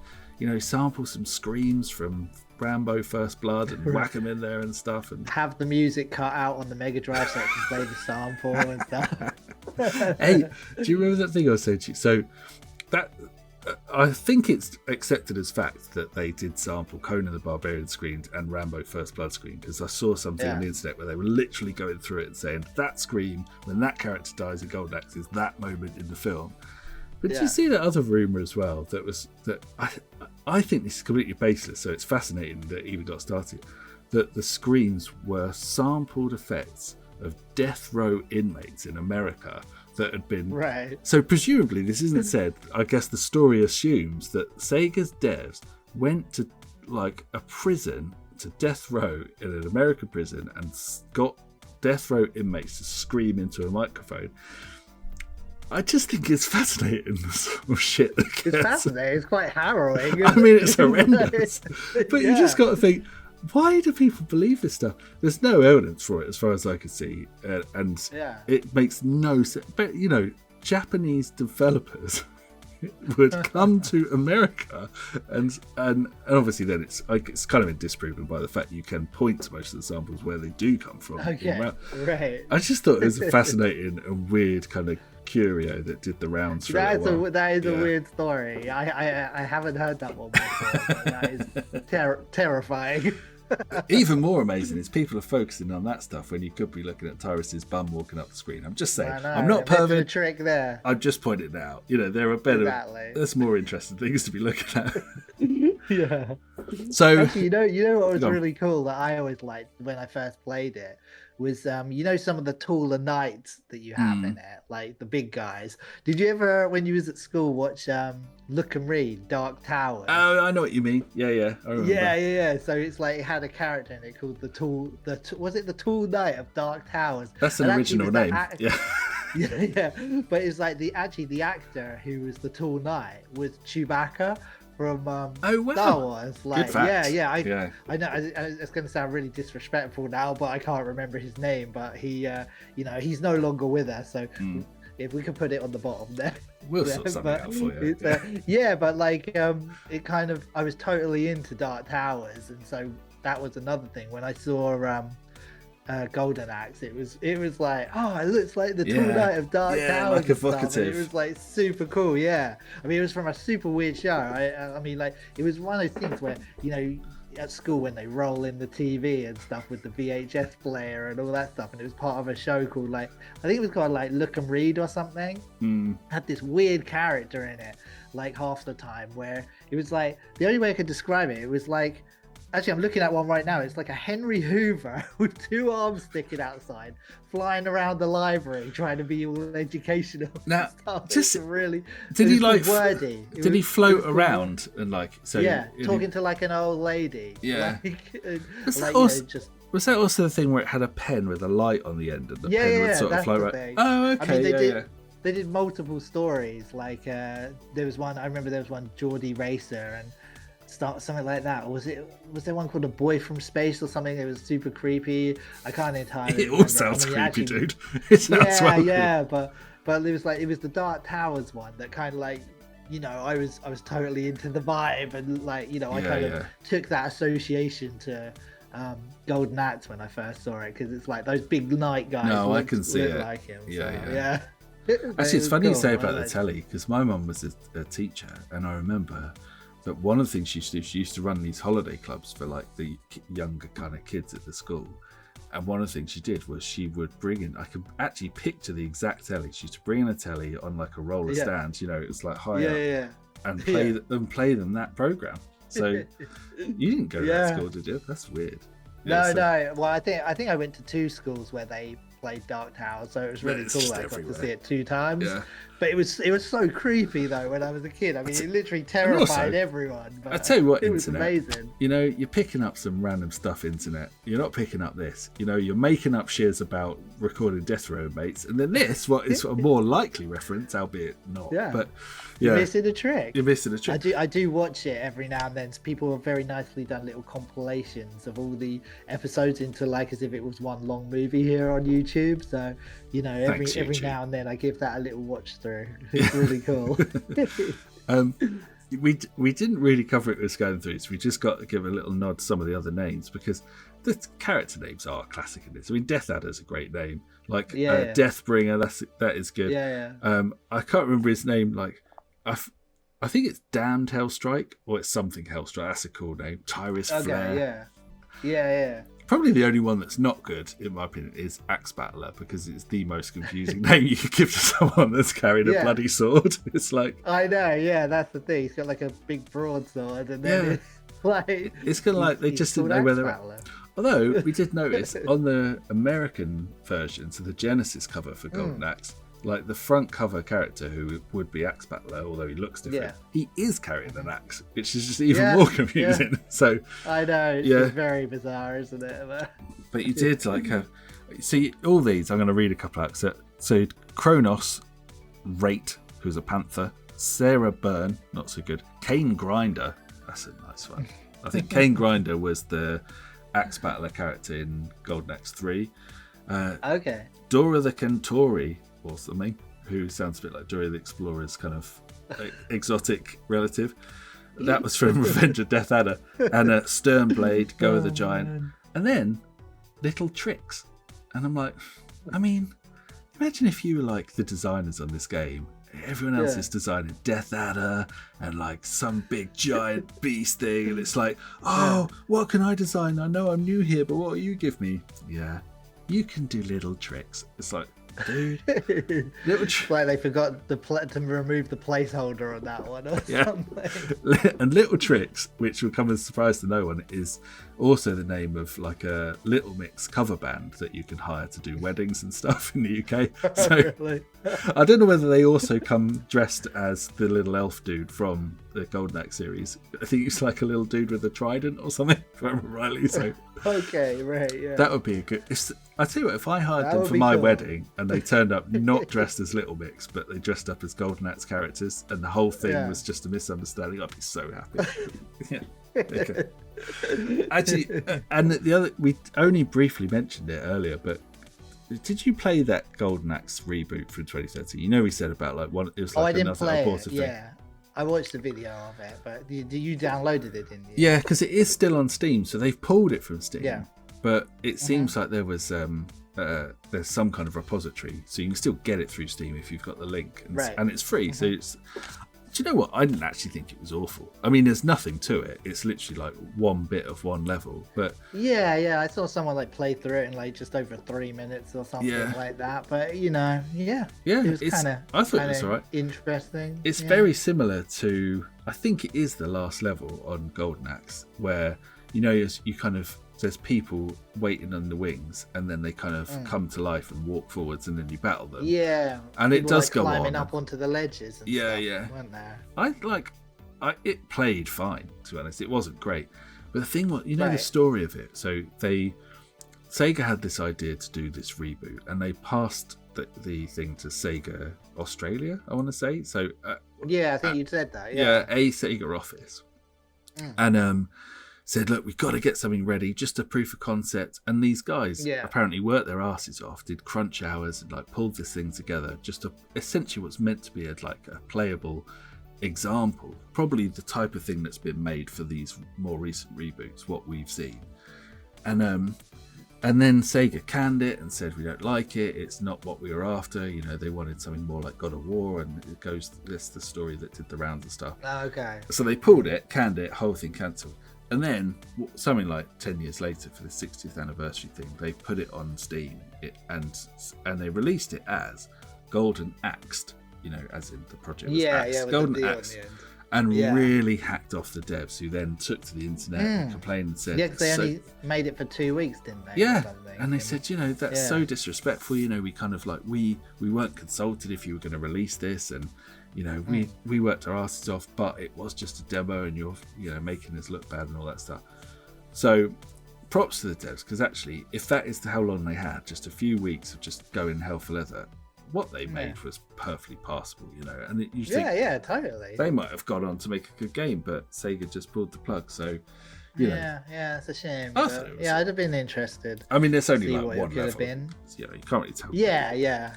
sample some screams from Rambo First Blood and whack them in there and stuff, and have the music cut out on the Mega Drive so it can play the sample and stuff. Hey, do you remember that thing I was saying to you? So that I think it's accepted as fact that they did sample Conan the Barbarian screams and Rambo First Blood scream, because I saw something on the internet where they were literally going through it and saying that scream when that character dies in Golden Axe is that moment in the film. But did you see that other rumour as well? That I think this is completely baseless, so it's fascinating that it even got started. That the screams were sampled effects of death row inmates in America that had been So presumably this isn't said. I guess the story assumes that Sega's devs went to like a prison, to death row in an American prison, and got death row inmates to scream into a microphone. I just think it's fascinating, the sort of shit that gets. It's fascinating. It's quite harrowing. I mean, it's horrendous. But you just got to think, why do people believe this stuff? There's no evidence for it, as far as I can see, and it makes no sense. But Japanese developers would come to America, and obviously then it's kind of been disproven by the fact you can point to most of the samples where they do come from. Right. I just thought it was a fascinating and weird kind of curio that did the rounds for a while. That is a weird story. I haven't heard that one before. But that is terrifying. Even more amazing is people are focusing on that stuff when you could be looking at Tyrus's bum walking up the screen. I'm just saying, I'm not pervert. Trick there. I'm just pointing it out. There are better, there's more interesting things to be looking at. Yeah. So actually, you know what was really cool that I always liked when I first played it was you know, some of the taller knights that you have in it, like the big guys. Did you ever, when you was at school, watch Look and Read Dark Towers? Oh, I know what you mean. Yeah, I remember. Yeah. So it's like it had a character in it called was it the Tall Knight of Dark Towers? That's an original name. Yeah. yeah. But it's like the actor who was the Tall Knight was Chewbacca from Star Wars. Like, good fact. I know it's going to sound really disrespectful now, but I can't remember his name. But he, he's no longer with us. So if we could put it on the bottom there, we'll sort something out for you. But like it kind of, I was totally into Dark Towers, and so that was another thing when I saw Golden Axe. It was like, oh, it looks like the Tall Knight of Dark Towers. Like evocative. It was like super cool. Yeah, I mean, it was from a super weird show. I mean, like, it was one of those things where, you know, at school when they roll in the TV and stuff with the VHS player and all that stuff, and it was part of a show called, like, I think it was called like Look and Read or something. Had this weird character in it, like half the time, where it was like, the only way I could describe it, it was like, actually, I'm looking at one right now. It's like a Henry Hoover with two arms sticking outside, flying around the library, trying to be all educational. Now, stuff. just really, did he like wordy? Did he float around and like so? Yeah, talking to like an old lady. Yeah. Was that also the thing where it had a pen with a light on the end, and the pen would sort of float around? Oh, okay. I mean, they did multiple stories. Like there was one. I remember there was one Geordie Racer and something like that. Or was there one called A Boy from Space or something? It was super creepy. I can't entirely remember. All sounds creepy, dude. It sounds but it was the Dark Towers one that kind of like, you know, I was totally into the vibe, and like, you know, I kind of took that association to Golden Axe when I first saw it, because it's like those big night guys. No, I can see it. Like him. Yeah. Actually, it's funny you say about the telly, because my mum was a teacher, and I remember that one of the things she used to do, she used to run these holiday clubs for like the younger kind of kids at the school. And one of the things she did was she would bring in, I can actually picture the exact telly. She used to bring in a telly on like a roller stand, you know, it was like high up, and play them that program. So you didn't go to that school, did you? That's weird. No. Well, I think I went to two schools where they played Dark Towers, so it was really cool that I got to see it 2 times. Yeah. But it was so creepy though when I was a kid. I mean, it literally terrified everyone. But I tell you what, it internet, was amazing. You know, you're picking up some random stuff, internet. You're not picking up this. You know, you're making up shiz about recording Death Row Mates, and then this, what is a more likely reference, albeit not. Yeah. But you're missing a trick. You're missing a trick. I do watch it every now and then. So people have very nicely done little compilations of all the episodes into like as if it was one long movie here on YouTube. So, you know, every now and then I give that a little watch through. It's really cool. We didn't really cover it with going through, so we just got to give a little nod to some of the other names, because the character names are classic in this. I mean, Death Adder's a great name. Like Deathbringer, that is good. I can't remember his name. Like I think it's Damned Hellstrike, or it's something Hellstrike. That's a cool name. Tyrus Flare. Yeah. Probably the only one that's not good, in my opinion, is Axe Battler, because it's the most confusing name you could give to someone that's carrying a bloody sword. It's like, I know, that's the thing. He's got like a big broadsword, and then it's kind of like they just didn't know whether. Although we did notice on the American version, so the Genesis cover for Golden Axe, like the front cover character who would be Axe Battler, although he looks different, he is carrying an axe, which is just even more confusing. So I know, it's just very bizarre, isn't it? But you did like have see all these. I'm going to read a couple out. So Kronos, Rate, who's a panther, Sarah Byrne, not so good. Kane Grinder, that's a nice one. I think Kane Grinder was the Axe Battler character in Golden Axe 3. Dora the Centauri, or something, who sounds a bit like Dora the Explorer's kind of exotic relative. That was from Revenge of Death Adder. And Sternblade, Go of the Giant. Man. And then Little Tricks. And I'm like, I mean, imagine if you were like the designers on this game. Everyone else is designing Death Adder and like some big giant beast thing. And it's like, what can I design? I know I'm new here, but what will you give me? Yeah, you can do Little Tricks. It's like, dude, like they forgot to remove the placeholder on that one or something. And Little Tricks, which will come as a surprise to no one, is also the name of like a Little Mix cover band that you can hire to do weddings and stuff in the UK. So Really? I don't know whether they also come dressed as the little elf dude from the Golden Axe series. I think it's like a little dude with a trident or something, if I remember rightly. So Okay, right, yeah. that would be a good. I tell you what, if I hired That them would for be my cool. wedding and they turned up not dressed as Little Mix, but they dressed up as Golden Axe characters, and the whole thing Yeah. was just a misunderstanding, I'd be so happy. Yeah. Okay. Actually, and the other, we only briefly mentioned it earlier, but did you play that Golden Axe reboot from 2013? You know, we said about like one. It was like I didn't another play it. aborted thing. Yeah, I watched the video of it, but you downloaded it, didn't you? Yeah, because it is still on Steam, so they've pulled it from Steam. Yeah. But it seems like there was there's some kind of repository, so you can still get it through Steam if you've got the link, and, Right. and it's free. So it's. Do you know what? I didn't actually think it was awful. I mean, there's nothing to it. It's literally like one bit of one level, but Yeah, I saw someone like play through it in like just over 3 minutes or something Yeah. like that. But yeah, yeah, it was it's. kind of. I thought it was alright. Interesting. It's yeah. very similar to, I think it is the last level on Golden Axe, where you kind of, there's people waiting on the wings, and then they kind of come to life and walk forwards, and then you battle them. Yeah, And it people, does like, go climbing on. up onto the ledges. And Yeah, stuff, yeah. weren't there? It played fine, to be honest. It wasn't great, but the thing was, the Right. story of it. So Sega had this idea to do this reboot, and they passed the thing to Sega Australia, I want to say. So Yeah, I think you said that. yeah, Yeah. a Sega office, and said, look, we've got to get something ready, just a proof of concept. And these guys Yeah. apparently worked their asses off, did crunch hours, and like pulled this thing together, just essentially what's meant to be a playable example, probably the type of thing that's been made for these more recent reboots, what we've seen. And then Sega canned it and said, we don't like it, it's not what we were after. They wanted something more like God of War, and it goes, this the story that did the rounds and stuff. Okay. So they pulled it, canned it, whole thing cancelled. And then something like 10 years later, for the 60th anniversary thing, they put it on Steam, and they released it as Golden Axed, as in the project was Axed, with Golden the D on Axed, the end. and Yeah. really hacked off the devs, who then took to the internet and complained and said, Yeah, because they "So- only made it for 2 weeks, didn't they? or yeah, something? and they said, that's Yeah. so disrespectful. We kind of like we weren't consulted if you were going to release this, and we worked our asses off, but it was just a demo, and you're making us look bad and all that stuff. So props to the devs, because actually, if that is how long they had, just a few weeks of just going hell for leather, what they made was perfectly passable, And you think Yeah, totally. they might have gone on to make a good game, but Sega just pulled the plug. So Yeah, it's a shame. I but, thought it was- I'd have been interested. I mean, there's only See like what it one could have level. been. You can't really tell. Yeah.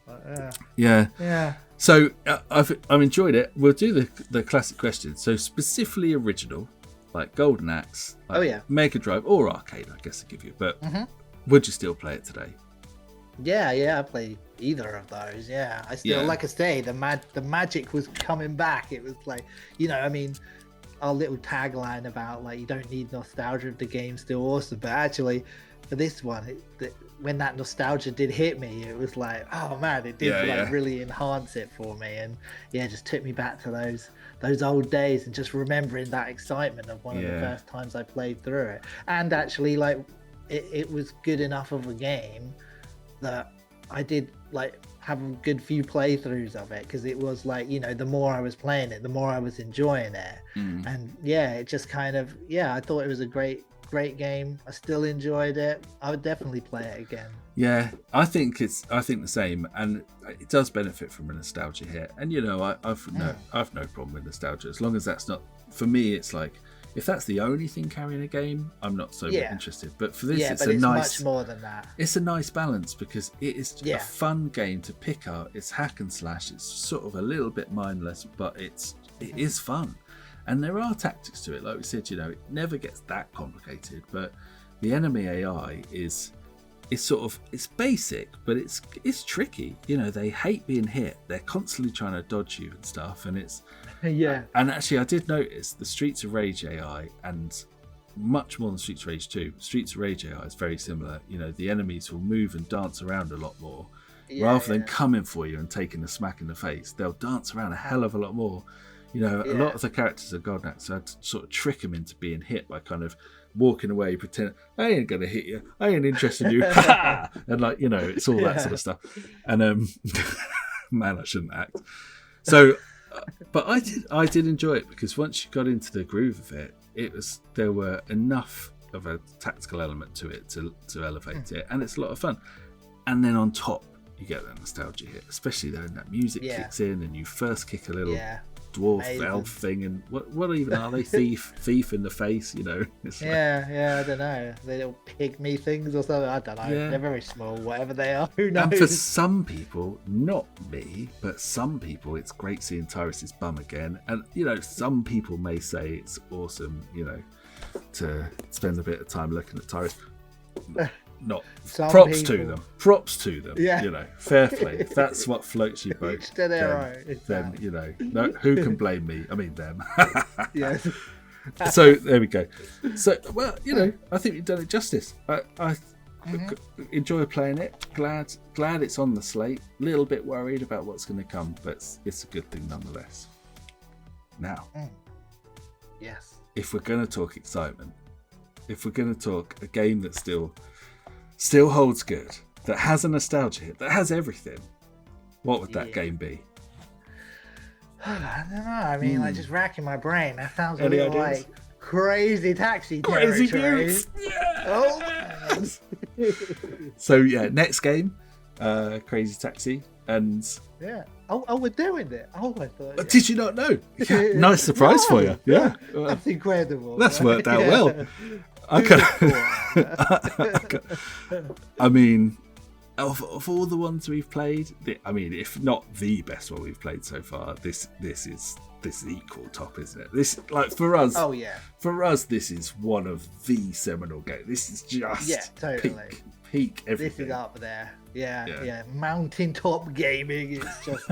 But, yeah. So I've enjoyed it. We'll do the classic questions. So specifically original, like Golden Axe, like Mega Drive or arcade, I guess I give you. But would you still play it today? Yeah, I played either of those. Yeah, I still, like I say, the magic was coming back. It was like, our little tagline about like you don't need nostalgia if the game's still awesome, but actually for this one, when that nostalgia did hit me, it was like, oh man, it did really enhance it for me, and it just took me back to those old days, and just remembering that excitement of one of the first times I played through it. And actually, like it was good enough of a game that I did like have a good few playthroughs of it, because it was like, the more I was playing it, the more I was enjoying it. And it just kind of, I thought it was a great game. I still enjoyed it. I would definitely play it again. Yeah, I think the same, and it does benefit from a nostalgia hit. And I've no problem with nostalgia, as long as that's not, for me, it's like, if that's the only thing carrying a game, I'm not so interested. But for this, it's much more than that. It's a nice balance, because it is a fun game to pick up. It's hack and slash. It's sort of a little bit mindless, but it is fun. And there are tactics to it. Like we said, it never gets that complicated. But the enemy AI is it's basic, but it's tricky. They hate being hit. They're constantly trying to dodge you and stuff, and it's And actually, I did notice the Streets of Rage AI, and much more than Streets of Rage 2. Streets of Rage AI is very similar. The enemies will move and dance around a lot more. Rather than coming for you and taking a smack in the face, they'll dance around a hell of a lot more. A lot of the characters of Golden Axe, I had to sort of trick them into being hit by kind of walking away, pretend I ain't gonna hit you, I ain't interested in you, and like it's all that sort of stuff. And man, I shouldn't act. So, but I did enjoy it because once you got into the groove of it, there were enough of a tactical element to it to elevate it, and it's a lot of fun. And then on top, you get that nostalgia hit, especially when that music kicks in and you first kick a little dwarf elf thing, and what even are they? thief in the face, It's I don't know. They little pygmy things or something. I don't know. Yeah. They're very small, whatever they are. Who knows? And for some people, not me, but some people, it's great seeing Tyrus's bum again. And some people may say it's awesome, to spend a bit of time looking at Tyrus. Not props to them. Yeah. Fair play. If that's what floats your boat, Each to their own. then no, who can blame me? I mean them. Yes. So there we go. So I think you've done it justice. I enjoy playing it. Glad it's on the slate. A little bit worried about what's going to come, but it's a good thing nonetheless. Now, yes. If we're going to talk excitement, if we're going to talk a game that still holds good, that has a nostalgia hit, that has everything, what would that game be? I don't know. I mean, like just racking my brain. That sounds a Any little ideas? like Crazy Taxi Crazy territory. Views. Oh. So next game, Crazy Taxi, and Yeah. Oh, we're doing it. Oh, I thought. did you not know? Yeah, nice surprise for you. Yeah, That's incredible. that's worked out well. I mean, of all the ones we've played, if not the best one we've played so far, this is equal top, isn't it? This, like, for us. Oh yeah. For us, this is one of the seminal games. This is just totally. peak everything. This is up there. Yeah. Mountaintop gaming. It's just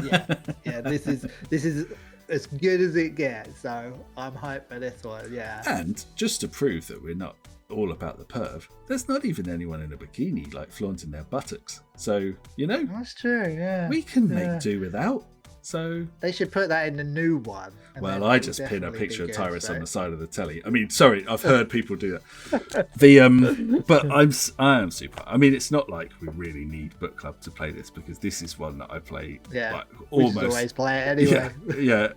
This is as good as it gets. So I'm hyped for this one. Yeah. And just to prove that we're not all about the perv, there's not even anyone in a bikini like flaunting their buttocks. So That's true. Yeah. we can make do without. So They should put that in the new one. and then well, I it'll just pin a definitely picture be of good, Tyrus so. on the side of the telly. I mean, sorry, I've heard people do that. But I am super. I mean, it's not like we really need book club to play this, because this is one that I play like We should almost always play it anyway. yeah,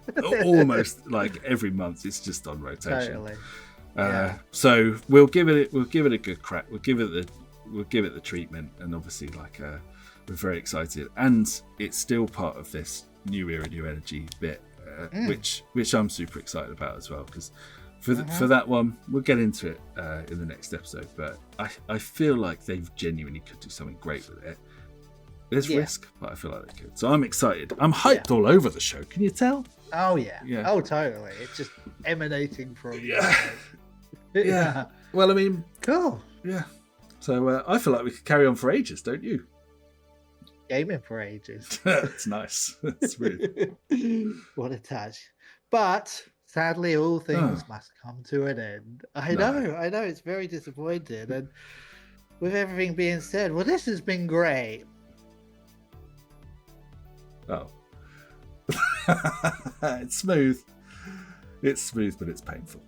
almost like every month. It's just on rotation. Totally. So we'll give it a good crack. We'll give it the treatment, and obviously we're very excited, and it's still part of this new era, new energy bit, which I'm super excited about as well, because for that one we'll get into it in the next episode, but I feel like they genuinely could do something great with it. There's risk, but I feel like they could, so I'm excited. I'm hyped all over the show, can you tell? Oh yeah. Yeah. Oh totally. It's just emanating from Yeah. Well, I mean, Cool. yeah. So I feel like we could carry on for ages, don't you? Gaming for ages. It's nice. It's weird. What a touch. But sadly, all things must come to an end. I know. It's very disappointing. And with everything being said, well, this has been great. Oh. It's smooth. It's smooth, but it's painful.